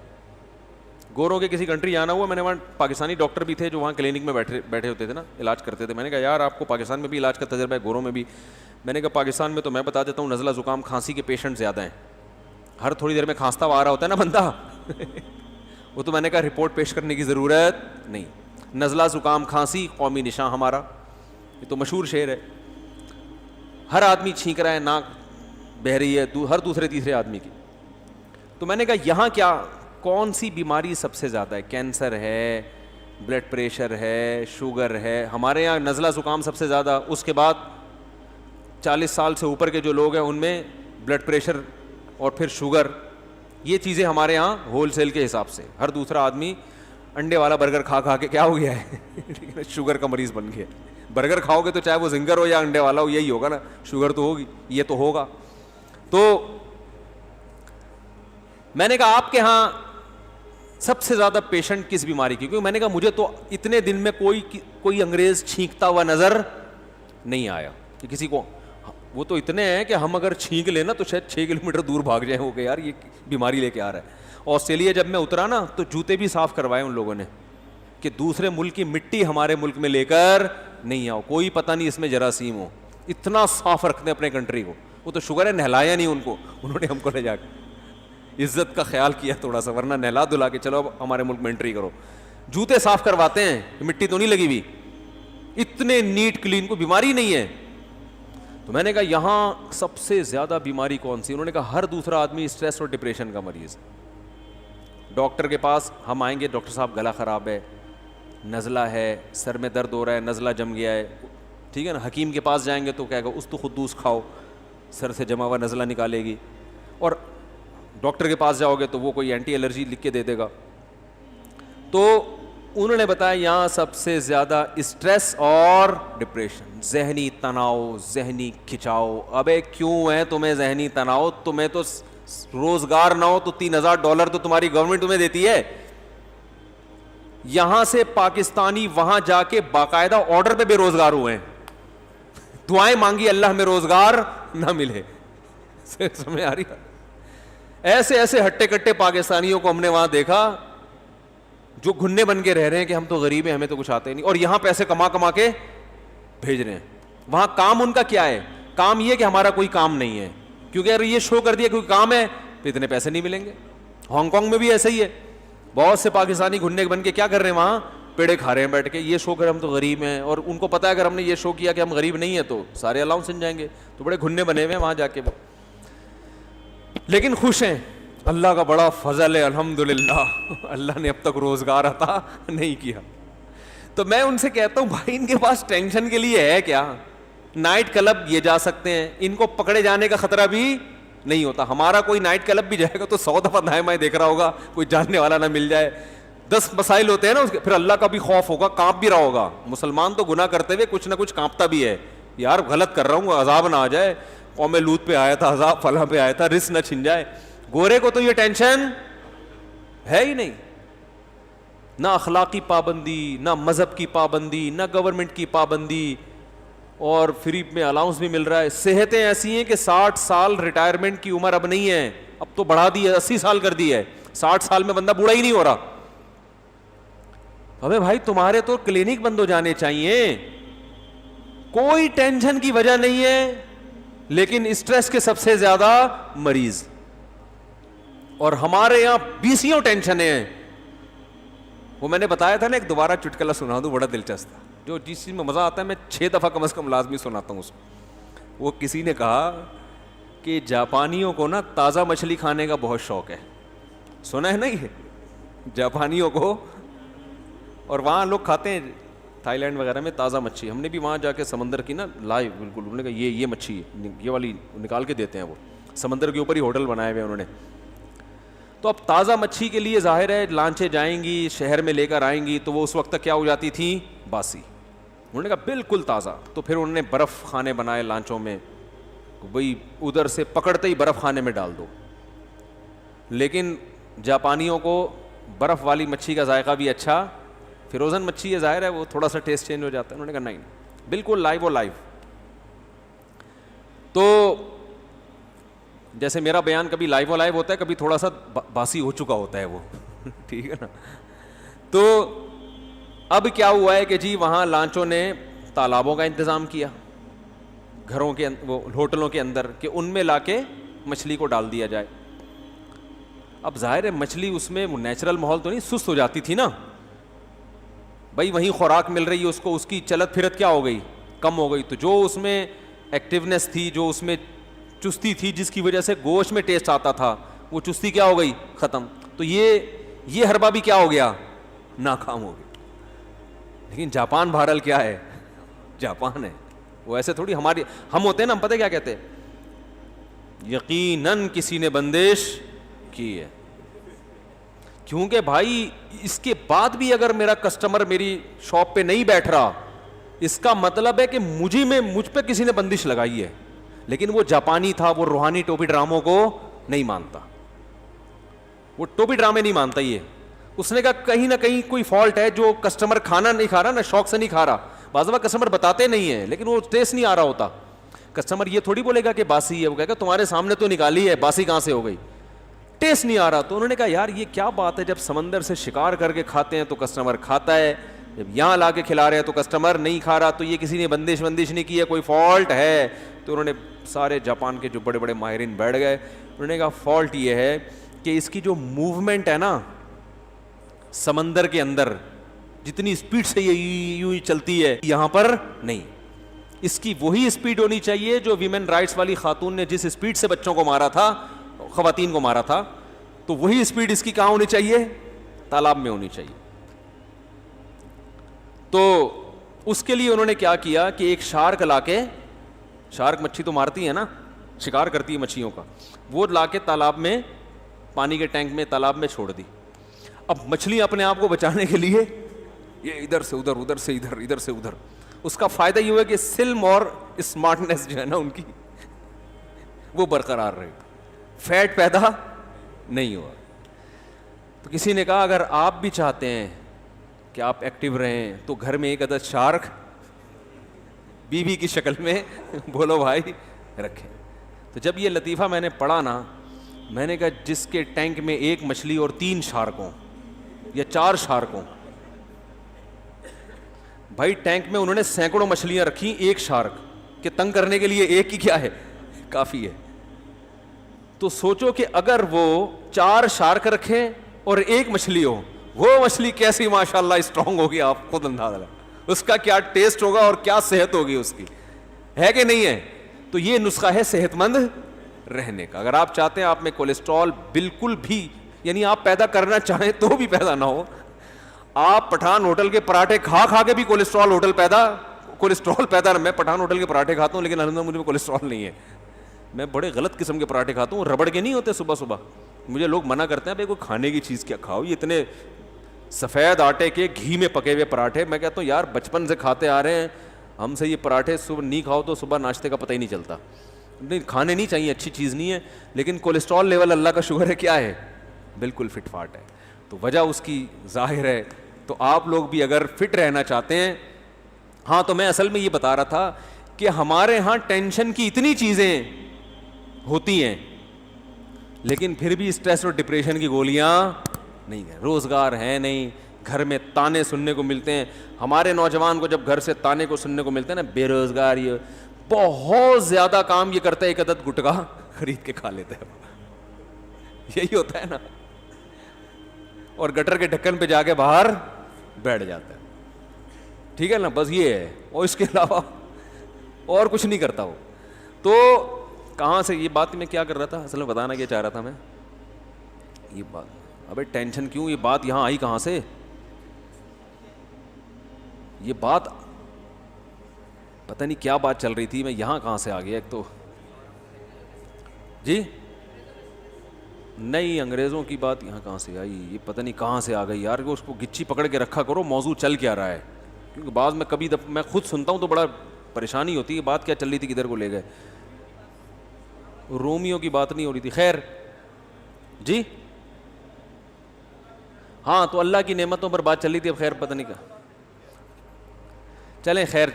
گوروں کے کسی کنٹری جانا ہوا، میں نے وہاں پاکستانی ڈاکٹر بھی تھے جو وہاں کلینک میں بیٹھے ہوتے تھے نا، علاج کرتے تھے. میں نے کہا یار آپ کو پاکستان میں بھی علاج کا تجربہ ہے، گوروں میں بھی. میں نے کہا پاکستان میں تو میں بتا دیتا ہوں نزلہ زکام کھانسی کے پیشنٹ زیادہ ہیں، ہر تھوڑی دیر میں کھانستا ہوا آ رہا ہوتا ہے نا بندہ وہ تو میں نے کہا رپورٹ پیش کرنے کی ضرورت نہیں. نزلہ زکام کھانسی قومی نشان ہمارا، یہ تو مشہور شعر ہے. ہر آدمی چھینک رہا ہے، ناک بہہ رہی ہے ہر دوسرے تیسرے آدمی کی. تو میں نے کہا یہاں کیا کون سی بیماری سب سے زیادہ ہے؟ کینسر ہے, بلڈ پریشر ہے, شوگر ہے. ہمارے یہاں نزلہ زکام سب سے زیادہ, اس کے بعد 40 سال سے اوپر کے جو لوگ ہیں ان میں بلڈ پریشر اور پھر شوگر. یہ چیزیں ہمارے ہاں ہول سیل کے حساب سے. ہر دوسرا آدمی انڈے والا برگر کھا کھا کے کیا ہو گیا ہے شوگر کا مریض بن گیا. برگر کھاؤ گے تو چاہے وہ زنگر ہو یا انڈے والا ہو, یہی ہوگا نا, شوگر تو ہوگی, یہ تو ہوگا. تو میں نے کہا آپ کے ہاں سب سے زیادہ پیشنٹ کس بیماری کی؟ کیونکہ میں نے کہا مجھے تو اتنے دن میں کوئی انگریز چھینکتا ہوا نظر نہیں آیا کہ کسی کو. وہ تو اتنے ہیں کہ ہم اگر چھینک لینا تو شاید 6 کلومیٹر دور بھاگ جائیں, ہو کہ یار یہ بیماری لے کے آ رہا ہے. آسٹریلیا جب میں اترا نا تو جوتے بھی صاف کروائے ان لوگوں نے کہ دوسرے ملک کی مٹی ہمارے ملک میں لے کر نہیں آؤ, کوئی پتہ نہیں اس میں جراثیم ہو. اتنا صاف رکھتے ہیں اپنے کنٹری کو. وہ تو شکر ہے نہلایا نہیں ان کو, انہوں نے ہم کو لے جا کے عزت کا خیال کیا تھوڑا سا, ورنہ نہلا دھلا کے چلو اب ہمارے ملک میں انٹری کرو. جوتے صاف کرواتے ہیں, مٹی تو نہیں لگی ہوئی, اتنے نیٹ کلین, کو بیماری نہیں ہے. تو میں نے کہا یہاں سب سے زیادہ بیماری کون سی؟ انہوں نے کہا ہر دوسرا آدمی اسٹریس اور ڈپریشن کا مریض. ڈاکٹر کے پاس ہم آئیں گے, ڈاکٹر صاحب گلا خراب ہے, نزلہ ہے, سر میں درد ہو رہا ہے, نزلہ جم گیا ہے, ٹھیک ہے نا. حکیم کے پاس جائیں گے تو کہے گا اس تو خدوس کھاؤ, سر سے جمع ہوا نزلہ نکالے گی. اور ڈاکٹر کے پاس جاؤ گے تو وہ کوئی اینٹی الرجی لکھ کے دے دے گا. تو انہوں نے بتایا یہاں سب سے زیادہ اسٹریس اور ڈپریشن, ذہنی تناؤ, ذہنی کھچاؤ. ابے کیوں ہے تمہیں ذہنی تناؤ؟ تمہیں تو روزگار نہ ہو تو $3000 تو تمہاری گورنمنٹ تمہیں دیتی ہے. یہاں سے پاکستانی وہاں جا کے باقاعدہ آرڈر پہ بے روزگار ہوئے ہیں, دعائیں مانگی اللہ میں روزگار نہ ملے. سمجھ آ رہی ہے؟ ایسے ایسے ہٹے کٹے پاکستانیوں کو ہم نے وہاں دیکھا جو گھنے بن کے رہ رہے ہیں کہ ہم تو غریب ہیں, ہمیں تو کچھ آتے نہیں, اور یہاں پیسے کما کما کے بھیج رہے ہیں. وہاں کام ان کا کیا ہے؟ کام یہ کہ ہمارا کوئی کام نہیں ہے, کیونکہ اگر یہ شو کر دیا کوئی کام ہے تو اتنے پیسے نہیں ملیں گے. ہانگ کانگ میں بھی ایسا ہی ہے, بہت سے پاکستانی گھنے بن کے کیا کر رہے ہیں وہاں, پیڑے کھا رہے ہیں بیٹھ کے, یہ شو کر ہم تو غریب ہیں. اور ان کو پتا ہے اگر ہم نے یہ شو کیا کہ ہم غریب نہیں ہیں تو سارے الاؤنس مل جائیں گے, تو بڑے گھنے بنے ہوئے ہیں وہاں جا کے, لیکن خوش ہیں. اللہ کا بڑا فضل ہے الحمدللہ, اللہ نے اب تک روزگار عطا نہیں کیا. تو میں ان سے کہتا ہوں بھائی ان کے پاس ٹینشن کے لیے ہے کیا؟ نائٹ کلب یہ جا سکتے ہیں, ان کو پکڑے جانے کا خطرہ بھی نہیں ہوتا. ہمارا کوئی نائٹ کلب بھی جائے گا تو 100 دفعہ دائیں بائیں دیکھ رہا ہوگا, کوئی جاننے والا نہ مل جائے. 10 مسائل ہوتے ہیں نا اس کے, پھر اللہ کا بھی خوف ہوگا, کانپ بھی رہا ہوگا. مسلمان تو گناہ کرتے ہوئے کچھ نہ کچھ کانپتا بھی ہے, یار غلط کر رہا ہوں, عذاب نہ آ جائے, قوم لوط پہ آیا تھا عذاب, فلاں پہ آیا تھا, رزق نہ چھن جائے. گورے کو تو یہ ٹینشن ہے ہی نہیں, نہ اخلاقی پابندی, نہ مذہب کی پابندی, نہ گورنمنٹ کی پابندی, اور فری میں الاؤنس بھی مل رہا ہے. صحتیں ایسی ہیں کہ 60 سال ریٹائرمنٹ کی عمر اب نہیں ہے, اب تو بڑھا دی ہے, 80 سال کر دی ہے. 60 سال میں بندہ بوڑھا ہی نہیں ہو رہا. ابے بھائی تمہارے تو کلینک بند ہو جانے چاہیے, کوئی ٹینشن کی وجہ نہیں ہے, لیکن اسٹریس کے سب سے زیادہ مریض. اور ہمارے یہاں 20 ٹینشنیں ہیں. وہ میں نے بتایا تھا نا, ایک دوبارہ چٹکلا سنا دوں, بڑا دلچسپ تھا, جو جس چیز میں مزہ آتا ہے میں 6 دفعہ کم از کم لازمی سناتا ہوں اس کو. وہ کسی نے کہا کہ جاپانیوں کو نا تازہ مچھلی کھانے کا بہت شوق ہے. سنا ہے نا یہ جاپانیوں کو, اور وہاں لوگ کھاتے ہیں تھائی لینڈ وغیرہ میں تازہ مچھلی. ہم نے بھی وہاں جا کے سمندر کی نا لائیو بالکل, انہوں نے کہا یہ مچھلی ہے, یہ والی نکال کے دیتے ہیں. وہ سمندر کے اوپر ہی ہوٹل بنائے ہوئے انہوں نے. تو اب تازہ مچھلی کے لیے ظاہر ہے لانچیں جائیں گی, شہر میں لے کر آئیں گی, تو وہ اس وقت تک کیا ہو جاتی تھیں, باسی. انہوں نے کہا بالکل تازہ. تو پھر انہوں نے برف خانے بنائے لانچوں میں, وہی ادھر سے پکڑتے ہی برف خانے میں ڈال دو. لیکن جاپانیوں کو برف والی مچھلی کا ذائقہ بھی اچھا, فروزن مچھلی ہے ظاہر ہے وہ تھوڑا سا ٹیسٹ چینج ہو جاتا ہے. انہوں نے کہا نہیں, بالکل لائیو اور لائیو. تو جیسے میرا بیان کبھی لائیو و لائیو ہوتا ہے, کبھی تھوڑا سا باسی ہو چکا ہوتا ہے وہ, ٹھیک ہے نا. تو اب کیا ہوا ہے کہ جی وہاں لانچوں نے تالابوں کا انتظام کیا گھروں کے وہ ہوٹلوں کے اندر, کہ ان میں لا کے مچھلی کو ڈال دیا جائے. اب ظاہر ہے مچھلی اس میں نیچرل ماحول تو نہیں, سست ہو جاتی تھی نا بھائی, وہیں خوراک مل رہی ہے اس کو, اس کی چلت پھرت کیا ہو گئی, کم ہو گئی. تو جو اس میں ایکٹیونیس تھی, جو اس میں چستی تھی, جس کی وجہ سے گوشت میں ٹیسٹ آتا تھا, وہ چستی کیا ہو گئی, ختم. تو تو یہ حربہ بھی کیا ہو گیا؟ ناکام ہو گیا. لیکن جاپان بہرحال کیا ہے؟ جاپان ہے. وہ ایسے تھوڑی ہم ہوتے ہیں نا, ہم پتہ کیا کہتے ہیں, یقیناً کسی نے بندش کی ہے. کیونکہ بھائی اس کے بعد بھی اگر میرا کسٹمر میری شاپ پہ نہیں بیٹھ رہا, اس کا مطلب ہے کہ مجھ پہ کسی نے بندش لگائی ہے. لیکن وہ جاپانی تھا, وہ روحانی ٹوپی ڈراموں کو نہیں مانتا, وہ ٹوپی ڈرامے نہیں مانتا. یہ اس نے کہا کہیں نہ کہیں کوئی فالٹ ہے, جو کسٹمر کھانا نہیں کھا رہا نا, شوق سے نہیں کھا رہا. بعض دفعہ کسٹمر بتاتے نہیں ہیں لیکن وہ ٹیسٹ نہیں آ رہا ہوتا. کسٹمر یہ تھوڑی بولے گا کہ باسی ہے, وہ کہے گا تمہارے سامنے تو نکالی ہے, باسی کہاں سے ہو گئی, ٹیسٹ نہیں آ رہا. تو انہوں نے کہا یار یہ کیا بات ہے, جب سمندر سے شکار کر کے کھاتے ہیں تو کسٹمر کھاتا ہے, جب یہاں لا کے کھلا رہے ہیں تو کسٹمر نہیں کھا رہا, تو یہ کسی نے بندش نہیں کی ہے, کوئی فالٹ ہے. تو انہوں نے سارے جاپان کے جو بڑے بڑے ماہرین بیٹھ گئے, انہوں نے کہا فالٹ یہ ہے کہ اس کی جو موومنٹ ہے نا سمندر کے اندر, جتنی اسپیڈ سے یہ یوں چلتی ہے یہاں پر نہیں. اس کی وہی اسپیڈ ہونی چاہیے جو ویمن رائٹس والی خاتون نے جس اسپیڈ سے بچوں کو مارا تھا, خواتین کو مارا تھا, تو وہی اسپیڈ اس کی کہاں ہونی چاہیے؟ تالاب میں ہونی چاہیے. تو اس کے لیے انہوں نے کیا کیا کہ ایک شارک لا کے, شارک مچھی تو مارتی ہے نا, شکار کرتی ہے مچھلیوں کا, وہ لا کے تالاب میں, پانی کے ٹینک میں, تالاب میں چھوڑ دی. اب مچھلیاں اپنے آپ کو بچانے کے لیے یہ ادھر سے ادھر, ادھر سے ادھر, ادھر سے ادھر. اس کا فائدہ یہ ہوا کہ سلم اور اسمارٹنیس جو ہے نا ان کی وہ برقرار رہی, فیٹ پیدا نہیں ہوا. تو کسی نے کہا اگر آپ بھی چاہتے ہیں کہ آپ ایکٹیو رہیں تو گھر میں ایک عدد شارک بیوی کی شکل میں بولو بھائی رکھیں. تو جب یہ لطیفہ میں نے پڑھا نا, میں نے کہا جس کے ٹینک میں ایک مچھلی اور 3 شارکوں یا 4 شارکوں, بھائی ٹینک میں انہوں نے سینکڑوں مچھلیاں رکھی, ایک شارک کہ تنگ کرنے کے لیے ایک ہی کیا ہے, کافی ہے. تو سوچو کہ اگر وہ 4 شارک رکھیں اور ایک مچھلی ہو, وہ مچھلی کیسی ماشاءاللہ اسٹرانگ ہوگی, آپ خود اندازہ لگا اس کا کیا ٹیسٹ ہوگا اور کیا صحت ہوگی اس کی, ہے کہ نہیں ہے. تو یہ نسخہ ہے صحت مند رہنے کا. اگر آپ چاہتے ہیں آپ میں کولیسٹرول بالکل بھی, یعنی آپ پیدا کرنا چاہیں تو بھی پیدا نہ ہو, آپ پٹھان ہوٹل کے پراٹھے کھا کے بھی کولیسٹرول پیدا میں پٹھان ہوٹل کے پراٹھے کھاتا ہوں لیکن الحمدللہ مجھے کولیسٹرول نہیں ہے. میں بڑے غلط قسم کے پراٹھے کھاتا ہوں, ربڑ کے نہیں ہوتے صبح صبح. مجھے لوگ منع کرتے ہیں بھائی کوئی کھانے کی چیز کیا کھاؤ, یہ اتنے سفید آٹے کے گھی میں پکے ہوئے پراٹھے. میں کہتا ہوں یار بچپن سے کھاتے آ رہے ہیں ہم سے, یہ پراٹھے صبح نہیں کھاؤ تو صبح ناشتے کا پتہ ہی نہیں چلتا. نہیں کھانے نہیں چاہیے, اچھی چیز نہیں ہے, لیکن کولیسٹرول لیول اللہ کا شکر ہے کیا ہے, بالکل فٹ فاٹ ہے. تو وجہ اس کی ظاہر ہے. تو آپ لوگ بھی اگر فٹ رہنا چاہتے ہیں, ہاں تو میں اصل میں یہ بتا رہا تھا کہ ہمارے ہاں ٹینشن کی اتنی چیزیں ہوتی ہیں لیکن پھر بھی اسٹریس اور ڈپریشن کی گولیاں نہیں ہیں. روزگار ہے نہیں, گھر میں تانے سننے کو ملتے ہیں. ہمارے نوجوان کو جب گھر سے تانے کو سننے کو ملتے ہیں نا, بے روزگار, یہ بہت زیادہ کام یہ کرتا ہے ایک عدد گٹکا خرید کے کھا لیتے ہیں, یہی ہوتا ہے نا, اور گٹر کے ڈھکن پہ جا کے باہر بیٹھ جاتا ہے. ٹھیک ہے نا, بس یہ ہے, اور اس کے علاوہ اور کچھ نہیں کرتا وہ. تو کہاں سے یہ بات میں کیا کر رہا تھا, اصل میں بتانا کیا چاہ رہا تھا میں, یہ بات, ابے ٹینشن کیوں, یہ بات یہاں آئی کہاں سے, یہ بات پتہ نہیں کیا بات چل رہی تھی, میں یہاں کہاں سے آ گیا. ایک تو جی نہیں, انگریزوں کی بات یہاں کہاں سے آئی, یہ پتہ نہیں کہاں سے آ گئی یار. اس کو گچی پکڑ کے رکھا کرو, موضوع چل کیا رہا ہے, کیونکہ بعض میں کبھی میں خود سنتا ہوں تو بڑا پریشانی ہوتی ہے, بات کیا چل رہی تھی, کدھر کو لے گئے. رومیو کی بات نہیں ہو رہی تھی, خیر جی, ہاں تو اللہ کی نعمتوں پر بات چل رہی تھی, اب خیر پتہ نہیں کیا. چلیں خیر,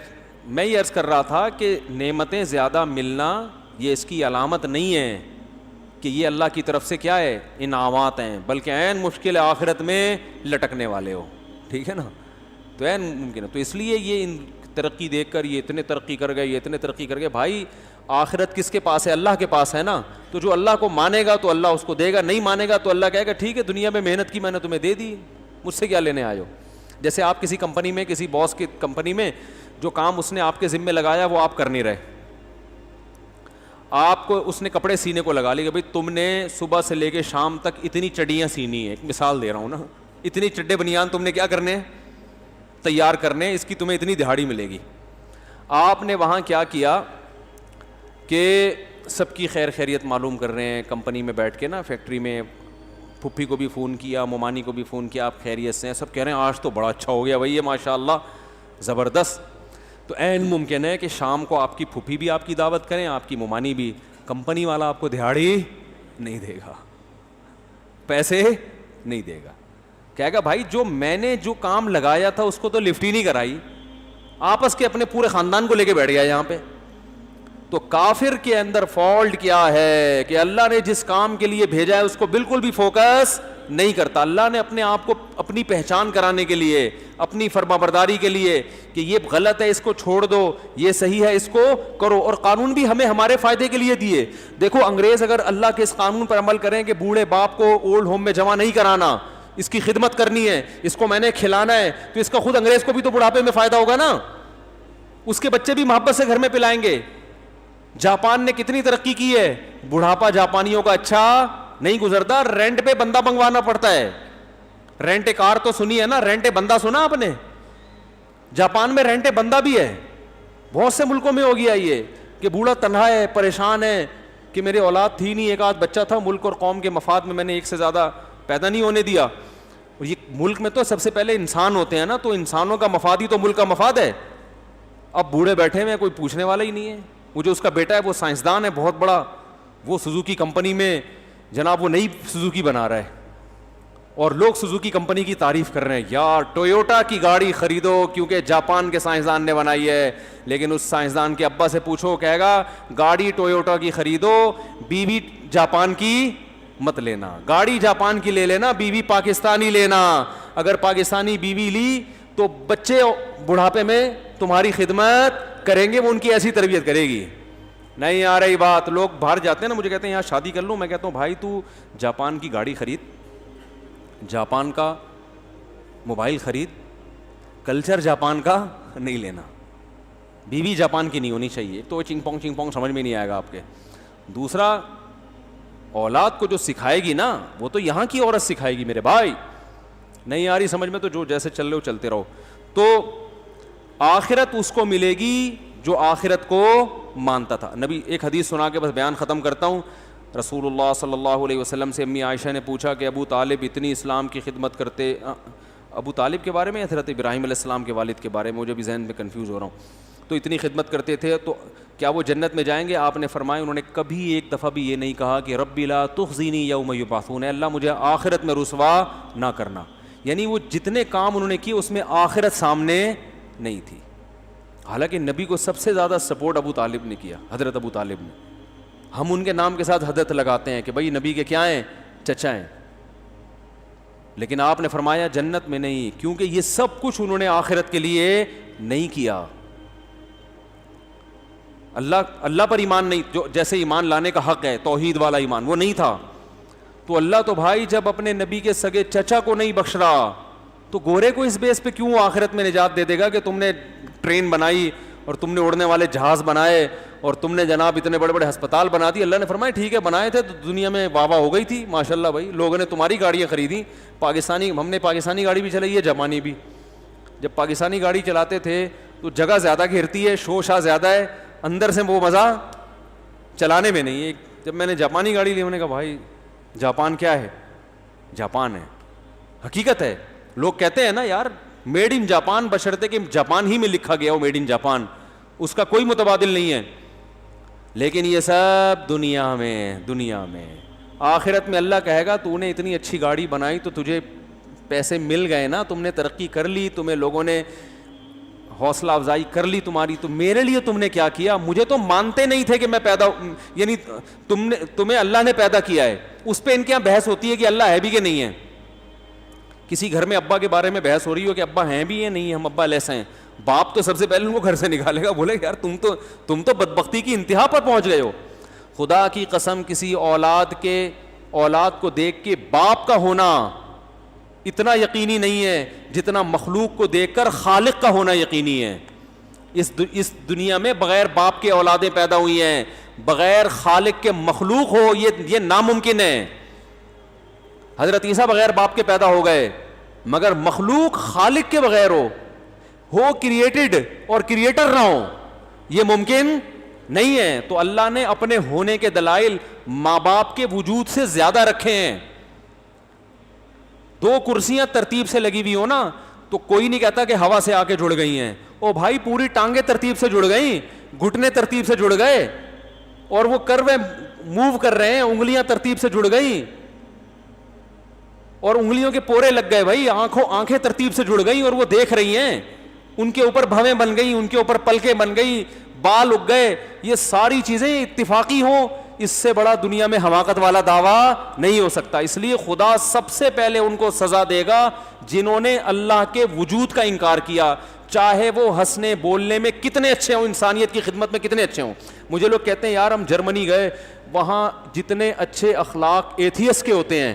میں یہ عرض کر رہا تھا کہ نعمتیں زیادہ ملنا یہ اس کی علامت نہیں ہے کہ یہ اللہ کی طرف سے کیا ہے, انعامات ہیں, بلکہ عین مشکل آخرت میں لٹکنے والے ہو. ٹھیک ہے نا, تو عین ممکن ہے. تو اس لیے یہ ان ترقی دیکھ کر یہ اتنے ترقی کر گئے, یہ اتنے ترقی کر گئے. بھائی آخرت کس کے پاس ہے, اللہ کے پاس ہے نا. تو جو اللہ کو مانے گا تو اللہ اس کو دے گا, نہیں مانے گا تو اللہ کہے گا ٹھیک ہے دنیا میں محنت کی میں نے تمہیں دے دی, مجھ سے کیا لینے آئے ہو. جیسے آپ کسی کمپنی میں, کسی باس کی کمپنی میں جو کام اس نے آپ کے ذمے لگایا وہ آپ کر نہیں رہے, آپ کو اس نے کپڑے سینے کو لگا لی کہ بھائی تم نے صبح سے لے کے شام تک اتنی چڈیاں سینی ہیں, ایک مثال دے رہا ہوں نا, اتنی چڈے بنیان تم نے کیا کرنے ہیں, تیار کرنے, اس کی تمہیں اتنی دہاڑی ملے گی. آپ نے وہاں کیا کیا کہ سب کی خیر خیریت معلوم کر رہے ہیں کمپنی میں بیٹھ کے نا, فیکٹری میں, پھپھی کو بھی فون کیا, ممانی کو بھی فون کیا, آپ خیریت سے ہیں, سب کہہ رہے ہیں آج تو بڑا اچھا ہو گیا بھائی یہ ماشاء اللہ زبردست. تو عین ممکن ہے کہ شام کو آپ کی پھپھی بھی آپ کی دعوت کریں, آپ کی ممانی بھی, کمپنی والا آپ کو دہاڑی نہیں دے گا, پیسے نہیں دے گا, کہے گا بھائی جو میں نے جو کام لگایا تھا اس کو تو لفٹ ہی نہیں کرائی, آپس کے اپنے پورے خاندان کو لے کے بیٹھ گیا یہاں پہ. تو کافر کے اندر فالٹ کیا ہے کہ اللہ نے جس کام کے لیے بھیجا ہے اس کو بالکل بھی فوکس نہیں کرتا. اللہ نے اپنے آپ کو اپنی پہچان کرانے کے لیے, اپنی فرمانبرداری کے لیے کہ یہ غلط ہے اس کو چھوڑ دو, یہ صحیح ہے اس کو کرو, اور قانون بھی ہمیں ہمارے فائدے کے لیے دیے. دیکھو انگریز اگر اللہ کے اس قانون پر عمل کریں کہ بوڑھے باپ کو اولڈ ہوم میں جمع نہیں کرانا, اس کی خدمت کرنی ہے, اس کو میں نے کھلانا ہے, تو اس کا خود انگریز کو بھی تو بڑھاپے میں فائدہ ہوگا نا, اس کے بچے بھی محبت سے گھر میں پلائیں گے. جاپان نے کتنی ترقی کی ہے, بڑھاپا جاپانیوں کا اچھا نہیں گزرتا, رینٹ پہ بندہ منگوانا پڑتا ہے. رینٹ کار تو سنی ہے نا, رینٹ بندہ سنا آپ نے؟ جاپان میں رینٹ بندہ بھی ہے. بہت سے ملکوں میں ہو گیا یہ کہ بوڑھا تنہا ہے, پریشان ہے کہ میرے اولاد تھی نہیں, ایک آدھ بچہ تھا, ملک اور قوم کے مفاد میں میں نے ایک سے زیادہ پیدا نہیں ہونے دیا. یہ ملک میں تو سب سے پہلے انسان ہوتے ہیں نا, تو انسانوں کا مفاد ہی تو ملک کا مفاد ہے. اب بوڑھے بیٹھے ہوئے, کوئی پوچھنے والا ہی نہیں ہے. وہ جو اس کا بیٹا ہے وہ سائنسدان ہے بہت بڑا, وہ سوزوکی کمپنی میں جناب وہ نئی سوزوکی بنا رہا ہے, اور لوگ سوزوکی کمپنی کی تعریف کر رہے ہیں, یار ٹویوٹا کی گاڑی خریدو کیونکہ جاپان کے سائنسدان نے بنائی ہے. لیکن اس سائنسدان کے ابا سے پوچھو, کہے گا گاڑی ٹویوٹا کی خریدو, بیوی جاپان کی مت لینا, گاڑی جاپان کی لے لینا, بیوی پاکستانی لینا. اگر پاکستانی بیوی لی تو بچے بڑھاپے میں تمہاری خدمت کریں گے, وہ ان کی ایسی تربیت کرے گی. نہیں آ رہی بات. لوگ باہر جاتے ہیں نا, مجھے کہتے ہیں یہاں شادی کر لوں, میں کہتا ہوں بھائی تو جاپان کی گاڑی خرید, جاپان کا موبائل خرید, کلچر جاپان کا نہیں لینا, بیوی جاپان کی نہیں ہونی چاہیے. تو چنگ پونگ سمجھ میں نہیں آئے گا آپ کے. دوسرا, اولاد کو جو سکھائے گی نا وہ تو یہاں کی عورت سکھائے گی میرے بھائی. نہیں آ رہی سمجھ میں تو جو جیسے چل رہے ہو چلتے رہو. تو آخرت اس کو ملے گی جو آخرت کو مانتا تھا. نبی ایک حدیث سنا کے بس بیان ختم کرتا ہوں. رسول اللہ صلی اللہ علیہ وسلم سے امی عائشہ نے پوچھا کہ ابو طالب اتنی اسلام کی خدمت کرتے, ابو طالب کے بارے میں یا حضرت ابراہیم علیہ السلام کے والد کے بارے میں, مجھے بھی ذہن میں کنفیوز ہو رہا ہوں, تو اتنی خدمت کرتے تھے تو کیا وہ جنت میں جائیں گے؟ آپ نے فرمایا انہوں نے کبھی ایک دفعہ بھی یہ نہیں کہا کہ ربی لا تخزینی یوم یبعثون, اللہ مجھے آخرت میں رسوا نہ کرنا. یعنی وہ جتنے کام انہوں نے کیے اس میں آخرت سامنے نہیں تھی. حالانکہ نبی کو سب سے زیادہ سپورٹ ابو طالب نے کیا, حضرت ابو طالب نے. ہم ان کے نام کے ساتھ حضرت لگاتے ہیں کہ بھائی نبی کے کیا ہیں, چچا ہیں, لیکن آپ نے فرمایا جنت میں نہیں, کیونکہ یہ سب کچھ انہوں نے آخرت کے لیے نہیں کیا. اللہ پر ایمان نہیں, جو جیسے ایمان لانے کا حق ہے توحید والا ایمان, وہ نہیں تھا. تو اللہ تو بھائی جب اپنے نبی کے سگے چچا کو نہیں بخش رہا تو گورے کو اس بیس پہ کیوں آخرت میں نجات دے دے گا کہ تم نے ٹرین بنائی اور تم نے اڑنے والے جہاز بنائے اور تم نے جناب اتنے بڑے بڑے ہسپتال بنا دی. اللہ نے فرمایا ٹھیک ہے بنائے تھے تو دنیا میں واہ واہ ہو گئی تھی ماشاءاللہ, بھائی لوگوں نے تمہاری گاڑیاں خریدیں. پاکستانی, ہم نے پاکستانی گاڑی بھی چلائی ہے, جاپانی بھی. جب پاکستانی گاڑی چلاتے تھے تو جگہ زیادہ گھیرتی ہے, شو شاہ زیادہ ہے, اندر سے وہ مزہ چلانے میں نہیں ہے. جب میں نے جاپانی گاڑی لی, میں نے کہا بھائی جاپان کیا ہے, جاپان ہے, حقیقت ہے. لوگ کہتے ہیں نا یار میڈ ان جاپان, بشرطے کہ جاپان ہی میں لکھا گیا ہو میڈ ان جاپان, اس کا کوئی متبادل نہیں ہے. لیکن یہ سب دنیا میں آخرت میں اللہ کہے گا تو نے اتنی اچھی گاڑی بنائی تو تجھے پیسے مل گئے نا, تم نے ترقی کر لی, تمہیں لوگوں نے حوصلہ افزائی کر لی تمہاری, تو میرے لیے تم نے کیا کیا؟ مجھے تو مانتے نہیں تھے کہ میں پیدا, یعنی تمہیں اللہ نے پیدا کیا ہے. اس پہ ان کے یہاں بحث ہوتی ہے کہ اللہ ہے بھی کہ نہیں ہے. کسی گھر میں ابا کے بارے میں بحث ہو رہی ہو کہ ابا ہیں بھی ہیں نہیں, ہم ابا لیسے ہیں, باپ تو سب سے پہلے ان کو گھر سے نکالے گا, بولے یار تم تو بدبختی کی انتہا پر پہنچ گئے ہو. خدا کی قسم کسی اولاد کو دیکھ کے باپ کا ہونا اتنا یقینی نہیں ہے جتنا مخلوق کو دیکھ کر خالق کا ہونا یقینی ہے. اس دنیا میں بغیر باپ کے اولادیں پیدا ہوئی ہیں, بغیر خالق کے مخلوق ہو یہ ناممکن ہے. حضرت عیسیٰ بغیر باپ کے پیدا ہو گئے, مگر مخلوق خالق کے بغیر ہو کریٹڈ اور کریٹر نہ ہو, یہ ممکن نہیں ہے. تو اللہ نے اپنے ہونے کے دلائل ماں باپ کے وجود سے زیادہ رکھے ہیں. دو کرسیاں ترتیب سے لگی ہوئی ہو نا تو کوئی نہیں کہتا کہ ہوا سے آ کے جڑ گئی ہیں. او بھائی پوری ٹانگیں ترتیب سے جڑ گئیں, گھٹنے ترتیب سے جڑ گئے, اور وہ کروے موو کر رہے ہیں, انگلیاں ترتیب سے جڑ گئیں, اور انگلیوں کے پورے لگ گئے بھائی, آنکھیں ترتیب سے جڑ گئیں اور وہ دیکھ رہی ہیں, ان کے اوپر بھویں بن گئی, ان کے اوپر پلکیں بن گئی, بال اگ گئے. یہ ساری چیزیں اتفاقی ہوں, اس سے بڑا دنیا میں حماقت والا دعویٰ نہیں ہو سکتا. اس لیے خدا سب سے پہلے ان کو سزا دے گا جنہوں نے اللہ کے وجود کا انکار کیا, چاہے وہ ہنسنے بولنے میں کتنے اچھے ہوں, انسانیت کی خدمت میں کتنے اچھے ہوں. مجھے لوگ کہتے ہیں یار ہم جرمنی گئے, وہاں جتنے اچھے اخلاق ایتھیس کے ہوتے ہیں,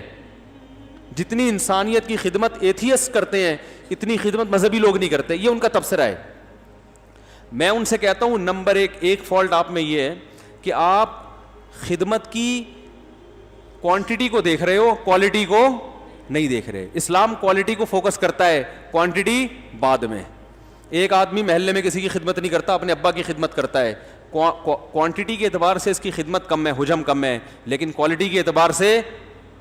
جتنی انسانیت کی خدمت ایتھیس کرتے ہیں, اتنی خدمت مذہبی لوگ نہیں کرتے. یہ ان کا تبصرہ ہے. میں ان سے کہتا ہوں نمبر ایک فالٹ آپ میں یہ ہے کہ آپ خدمت کی کوانٹٹی کو دیکھ رہے ہو, کوالٹی کو نہیں دیکھ رہے. اسلام کوالٹی کو فوکس کرتا ہے, کوانٹٹی بعد میں. ایک آدمی محلے میں کسی کی خدمت نہیں کرتا, اپنے ابا کی خدمت کرتا ہے, کوانٹٹی کے اعتبار سے اس کی خدمت کم ہے, حجم کم ہے, لیکن کوالٹی کے اعتبار سے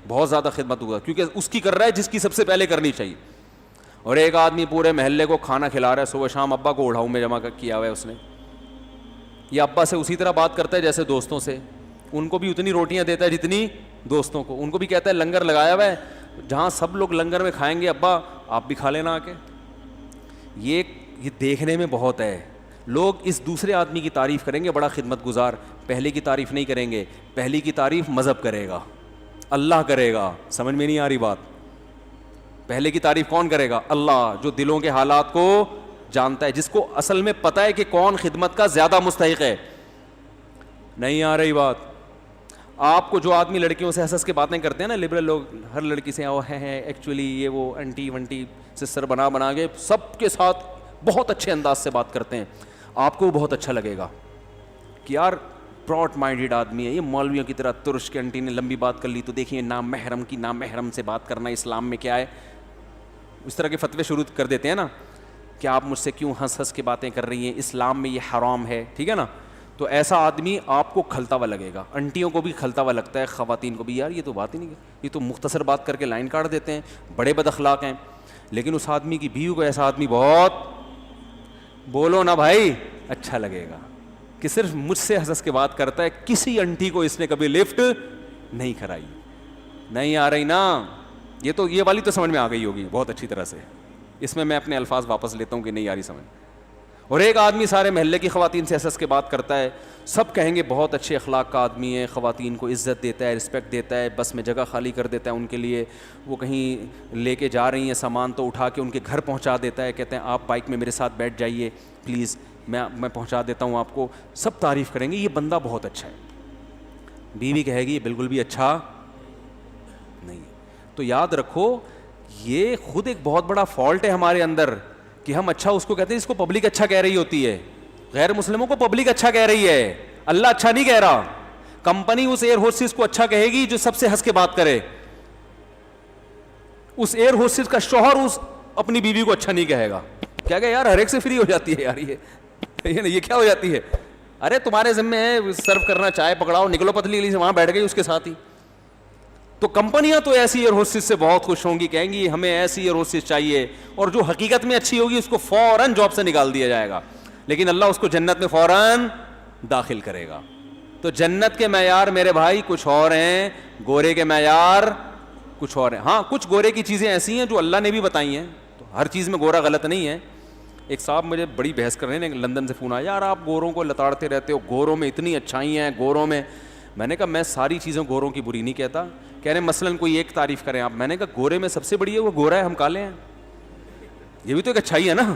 بہت زیادہ خدمت ہوگا, کیونکہ اس کی کر رہا ہے جس کی سب سے پہلے کرنی چاہیے. اور ایک آدمی پورے محلے کو کھانا کھلا رہا ہے, صبح شام ابا کو اڑاؤں میں جمع کیا ہوا ہے اس نے. یہ ابا سے اسی طرح بات کرتا ہے جیسے دوستوں سے, ان کو بھی اتنی روٹیاں دیتا ہے جتنی دوستوں کو. ان کو بھی کہتا ہے لنگر لگایا ہوا ہے, جہاں سب لوگ لنگر میں کھائیں گے ابا آپ بھی کھا لینا آ کے. یہ دیکھنے میں بہت ہے. لوگ اس دوسرے آدمی کی تعریف کریں گے, بڑا خدمت گزار, پہلے کی تعریف نہیں کریں گے. پہلی کی تعریف مذہب کرے گا, اللہ کرے گا. سمجھ میں نہیں آ رہی بات؟ پہلے کی تعریف کون کرے گا؟ اللہ, جو دلوں کے حالات کو جانتا ہے, جس کو اصل میں پتہ ہے کہ کون خدمت کا زیادہ مستحق ہے. نہیں آ رہی بات؟ آپ کو جو آدمی لڑکیوں سے ہنس کے باتیں کرتے ہیں نا, لبرل لوگ, ہر لڑکی سے وہ ہے ایکچولی یہ وہ انٹی ونٹی سسٹر بنا کے سب کے ساتھ بہت اچھے انداز سے بات کرتے ہیں, آپ کو بہت اچھا لگے گا کہ یار براڈ مائنڈیڈ آدمی ہے یہ, مولویوں کی طرح ترش کے انٹی نے لمبی بات کر لی تو دیکھیے نامحرم کی نامحرم سے بات کرنا اسلام میں کیا ہے. اس طرح کے فتوے شروع کر دیتے ہیں نا کہ آپ مجھ سے کیوں ہنس کے باتیں کر رہی ہیں, اسلام میں یہ حرام ہے, ٹھیک ہے نا. تو ایسا آدمی آپ کو کھلتا ہوا لگے گا, انٹیوں کو بھی کھلتا ہوا لگتا ہے, خواتین کو بھی, یار یہ تو بات ہی نہیں ہے, یہ تو مختصر بات کر کے لائن کاٹ دیتے ہیں, بڑے بد اخلاق ہیں. لیکن اس آدمی کی بیوی کو ایسا آدمی بہت, بولو نا بھائی, اچھا لگے گا کہ صرف مجھ سے ہنس کے بات کرتا ہے, کسی انٹی کو اس نے کبھی لفٹ نہیں کرائی. نہیں آ رہی نا یہ والی تو سمجھ میں آ گئی ہوگی بہت اچھی طرح سے. اس میں اپنے الفاظ واپس لیتا ہوں کہ نہیں آ رہی سمجھ. اور ایک آدمی سارے محلے کی خواتین سے ہنس کے بات کرتا ہے, سب کہیں گے بہت اچھے اخلاق کا آدمی ہے, خواتین کو عزت دیتا ہے, رسپیکٹ دیتا ہے, بس میں جگہ خالی کر دیتا ہے ان کے لیے, وہ کہیں لے کے جا رہی ہیں سامان تو اٹھا کے ان کے گھر پہنچا دیتا ہے, کہتے ہیں آپ بائک میں میرے ساتھ بیٹھ جائیے پلیز, میں پہنچا دیتا ہوں آپ کو. سب تعریف کریں گے یہ بندہ بہت اچھا ہے. بیوی کہے گی یہ بالکل بھی اچھا نہیں ہے. تو یاد رکھو یہ خود ایک بہت بڑا فالٹ ہے ہمارے اندر کہ ہم اچھا اس کو کہتے ہیں اس کو پبلک اچھا کہہ رہی ہوتی ہے. غیر مسلموں کو پبلک اچھا کہہ رہی ہے, اللہ اچھا نہیں کہہ رہا. کمپنی اس ایئر ہوسٹس کو اچھا کہے گی جو سب سے ہنس کے بات کرے. اس ایئر ہوسٹس کا شوہر اس اپنی بیوی کو اچھا نہیں کہے گا. کیا کہ یار ہر ایک سے فری ہو جاتی ہے یار, یہ کیا ہو جاتی ہے, ارے تمہارے ذمہ ہے سرو کرنا, چائے پکڑاؤ, نکلو پتلی گلی سے, وہاں بیٹھ گئی اس کے ساتھ ہی. تو کمپنیاں تو ایسی ایئر ہوسٹس سے بہت خوش ہوں گی, کہیں گی ہمیں ایسی ایئر ہوسٹس چاہیے, اور جو حقیقت میں اچھی ہوگی اس کو فوراً جاب سے نکال دیا جائے گا, لیکن اللہ اس کو جنت میں فوراً داخل کرے گا. تو جنت کے معیار میرے بھائی کچھ اور ہیں, گورے کے معیار کچھ اور ہیں. ہاں کچھ گورے کی چیزیں ایسی ہیں جو اللہ نے بھی بتائی ہیں, تو ہر چیز میں گورا غلط نہیں ہے. ایک صاحب مجھے بڑی بحث کر رہے ہیں, لندن سے فون آیا, یار آپ گوروں کو لتاڑتے رہتے ہو, گوروں میں اتنی اچھائیاں ہیں گوروں میں. میں نے کہا میں ساری چیزیں گوروں کی بری نہیں کہتا. کہہ رہے مثلاً کوئی ایک تعریف کریں آپ. میں نے کہا گورے میں سب سے بڑی ہے وہ گورا ہے, ہم کالے ہیں, یہ بھی تو ایک اچھائی ہے نا.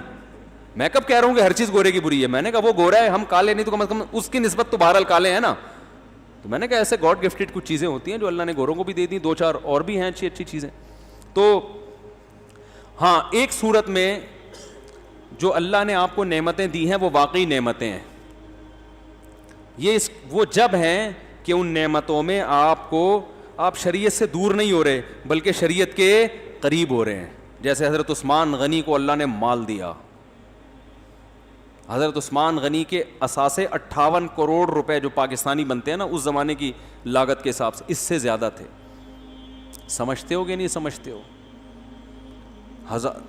میں کب کہہ رہا ہوں کہ ہر چیز گورے کی بری ہے, میں نے کہا وہ گورا ہے, ہم کالے نہیں, تو کم از کم اس کی نسبت تو بہرحال کالے ہیں نا. تو میں نے کہا ایسے گاڈ گفٹڈ کچھ چیزیں ہوتی ہیں جو اللہ نے گوروں کو بھی دے دی, 2-4 اور بھی ہیں اچھی اچھی چیزیں. تو ہاں ایک صورت میں جو اللہ نے آپ کو نعمتیں دی ہیں وہ واقعی نعمتیں ہیں. یہ وہ جب ہیں کہ ان نعمتوں میں آپ شریعت سے دور نہیں ہو رہے بلکہ شریعت کے قریب ہو رہے ہیں. جیسے حضرت عثمان غنی کو اللہ نے مال دیا. حضرت عثمان غنی کے اثاثے 58 کروڑ روپے جو پاکستانی بنتے ہیں نا اس زمانے کی لاگت کے حساب سے اس سے زیادہ تھے. سمجھتے ہو کہ نہیں سمجھتے ہو؟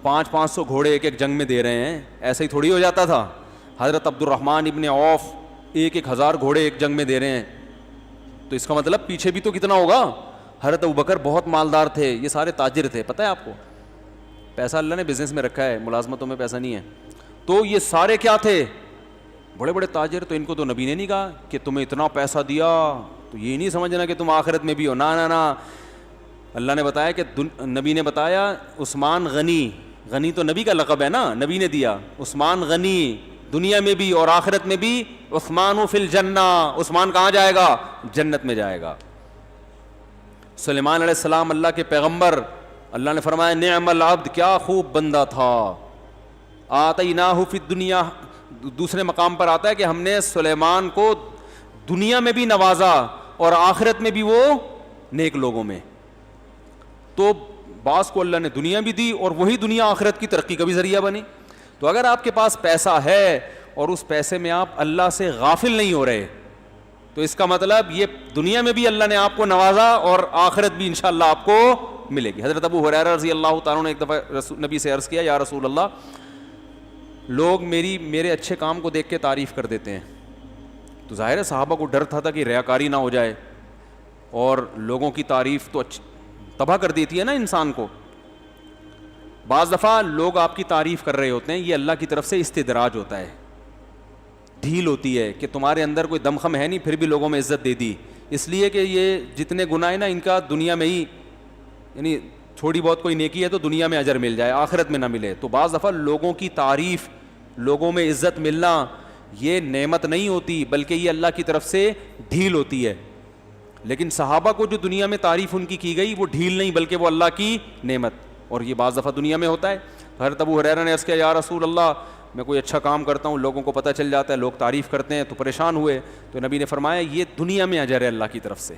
500 گھوڑے ایک جنگ میں دے رہے ہیں, ایسا ہی تھوڑی ہو جاتا تھا. حضرت عبد الرحمن ابن عوف 1000 گھوڑے ایک جنگ میں دے رہے ہیں, تو اس کا مطلب پیچھے بھی تو کتنا ہوگا. حضرت ابوبکر بہت مالدار تھے, یہ سارے تاجر تھے. پتہ ہے آپ کو, پیسہ اللہ نے بزنس میں رکھا ہے, ملازمتوں میں پیسہ نہیں ہے. تو یہ سارے کیا تھے؟ بڑے بڑے تاجر. تو ان کو تو نبی نے نہیں کہا کہ تمہیں اتنا پیسہ دیا تو یہ نہیں سمجھنا کہ تم آخرت میں بھی ہو. نا اللہ نے بتایا کہ نبی نے بتایا عثمان غنی تو نبی کا لقب ہے نا, نبی نے دیا. عثمان غنی دنیا میں بھی اور آخرت میں بھی. عثمان فی الجنہ, عثمان کہاں جائے گا؟ جنت میں جائے گا. سلیمان علیہ السلام اللہ کے پیغمبر, اللہ نے فرمایا نعم العبد, کیا خوب بندہ تھا. آتیناہ فی الدنیا, دوسرے مقام پر آتا ہے کہ ہم نے سلیمان کو دنیا میں بھی نوازا اور آخرت میں بھی وہ نیک لوگوں میں. تو بعض کو اللہ نے دنیا بھی دی اور وہی دنیا آخرت کی ترقی کا بھی ذریعہ بنی. تو اگر آپ کے پاس پیسہ ہے اور اس پیسے میں آپ اللہ سے غافل نہیں ہو رہے تو اس کا مطلب یہ دنیا میں بھی اللہ نے آپ کو نوازا اور آخرت بھی انشاءاللہ آپ کو ملے گی. حضرت ابو ہریرہ رضی اللہ تعالیٰ نے ایک دفعہ نبی سے عرض کیا, یا رسول اللہ, لوگ میرے اچھے کام کو دیکھ کے تعریف کر دیتے ہیں. تو ظاہر ہے صحابہ کو ڈر تھا کہ ریاکاری نہ ہو جائے, اور لوگوں کی تعریف تو تباہ کر دیتی ہے نا انسان کو. بعض دفعہ لوگ آپ کی تعریف کر رہے ہوتے ہیں, یہ اللہ کی طرف سے استدراج ہوتا ہے, ڈھیل ہوتی ہے کہ تمہارے اندر کوئی دم خم ہے نہیں پھر بھی لوگوں میں عزت دے دی, اس لیے کہ یہ جتنے گناہ ہیں نا ان کا دنیا میں ہی, یعنی تھوڑی بہت کوئی نیکی ہے تو دنیا میں اجر مل جائے, آخرت میں نہ ملے. تو بعض دفعہ لوگوں کی تعریف, لوگوں میں عزت ملنا یہ نعمت نہیں ہوتی بلکہ یہ اللہ کی طرف سے ڈھیل ہوتی ہے. لیکن صحابہ کو جو دنیا میں تعریف ان کی گئی وہ ڈھیل نہیں بلکہ وہ اللہ کی نعمت, اور یہ بعض دفعہ دنیا میں ہوتا ہے. حضرت ابو ہریرہ نے عرض کیا, یا رسول اللہ, میں کوئی اچھا کام کرتا ہوں, لوگوں کو پتہ چل جاتا ہے, لوگ تعریف کرتے ہیں, تو پریشان ہوئے. تو نبی نے فرمایا یہ دنیا میں اجر ہے اللہ کی طرف سے,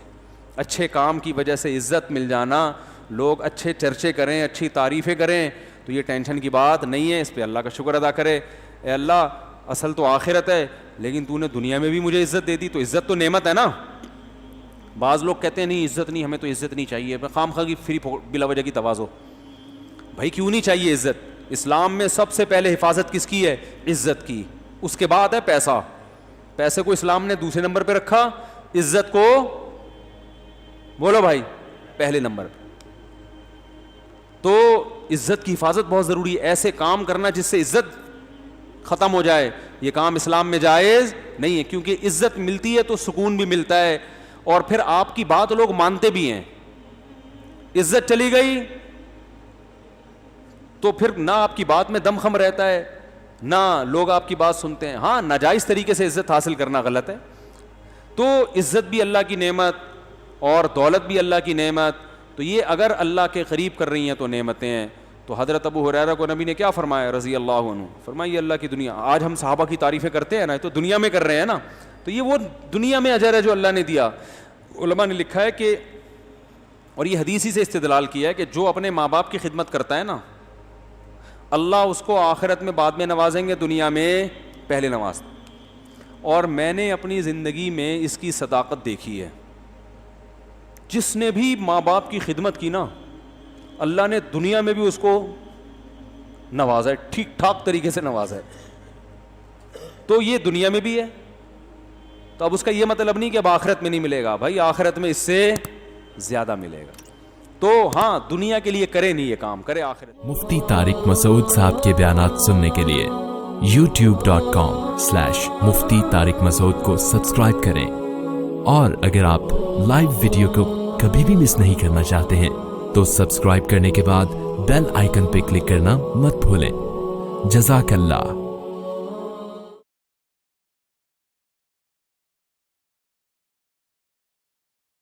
اچھے کام کی وجہ سے عزت مل جانا, لوگ اچھے چرچے کریں, اچھی تعریفیں کریں, تو یہ ٹینشن کی بات نہیں ہے, اس پہ اللہ کا شکر ادا کرے. اے اللہ, اصل تو آخرت ہے لیکن تو نے دنیا میں بھی مجھے عزت دے دی, تو عزت تو نعمت ہے نا. بعض لوگ کہتے ہیں نہیں عزت نہیں, ہمیں تو عزت نہیں چاہیے, خام خواہ کی فری بلا وجہ کی تواضع. بھائی کیوں نہیں چاہیے عزت؟ اسلام میں سب سے پہلے حفاظت کس کی ہے؟ عزت کی. اس کے بعد ہے پیسہ. پیسے کو اسلام نے دوسرے نمبر پہ رکھا, عزت کو بولو بھائی پہلے نمبر پہ. تو عزت کی حفاظت بہت ضروری ہے. ایسے کام کرنا جس سے عزت ختم ہو جائے, یہ کام اسلام میں جائز نہیں ہے, کیونکہ عزت ملتی ہے تو سکون بھی ملتا ہے, اور پھر آپ کی بات لوگ مانتے بھی ہیں. عزت چلی گئی تو پھر نہ آپ کی بات میں دم خم رہتا ہے, نہ لوگ آپ کی بات سنتے ہیں. ہاں, ناجائز طریقے سے عزت حاصل کرنا غلط ہے. تو عزت بھی اللہ کی نعمت اور دولت بھی اللہ کی نعمت, تو یہ اگر اللہ کے قریب کر رہی ہیں تو نعمتیں ہیں. تو حضرت ابو ہریرہ کو نبی نے کیا فرمایا رضی اللہ عنہ, فرمایا یہ اللہ کی دنیا. آج ہم صحابہ کی تعریفیں کرتے ہیں نا, تو دنیا میں کر رہے ہیں نا, تو یہ وہ دنیا میں اجر ہے جو اللہ نے دیا. علماء نے لکھا ہے کہ, اور یہ حدیث ہی سے استدلال کیا ہے, کہ جو اپنے ماں باپ کی خدمت کرتا ہے نا, اللہ اس کو آخرت میں بعد میں نوازیں گے, دنیا میں پہلے نوازتے. اور میں نے اپنی زندگی میں اس کی صداقت دیکھی ہے. جس نے بھی ماں باپ کی خدمت کی نا, اللہ نے دنیا میں بھی اس کو نوازا ہے, ٹھیک ٹھاک طریقے سے نوازا ہے. تو یہ دنیا میں بھی ہے. تو اب اس کا یہ مطلب نہیں کہ اب آخرت میں نہیں ملے گا. بھائی آخرت میں اس سے زیادہ ملے گا. تو ہاں, دنیا کے لیے کرے نہیں یہ کام, کرے آخرت. مفتی طارق مسعود صاحب کے بیانات سننے کے لیے youtube.com/مفتی طارق مسعود کو سبسکرائب کریں, اور اگر آپ لائیو ویڈیو کو کبھی بھی مس نہیں کرنا چاہتے ہیں تو سبسکرائب کرنے کے بعد بیل آئیکن پہ کلک کرنا مت بھولیں. جزاک اللہ.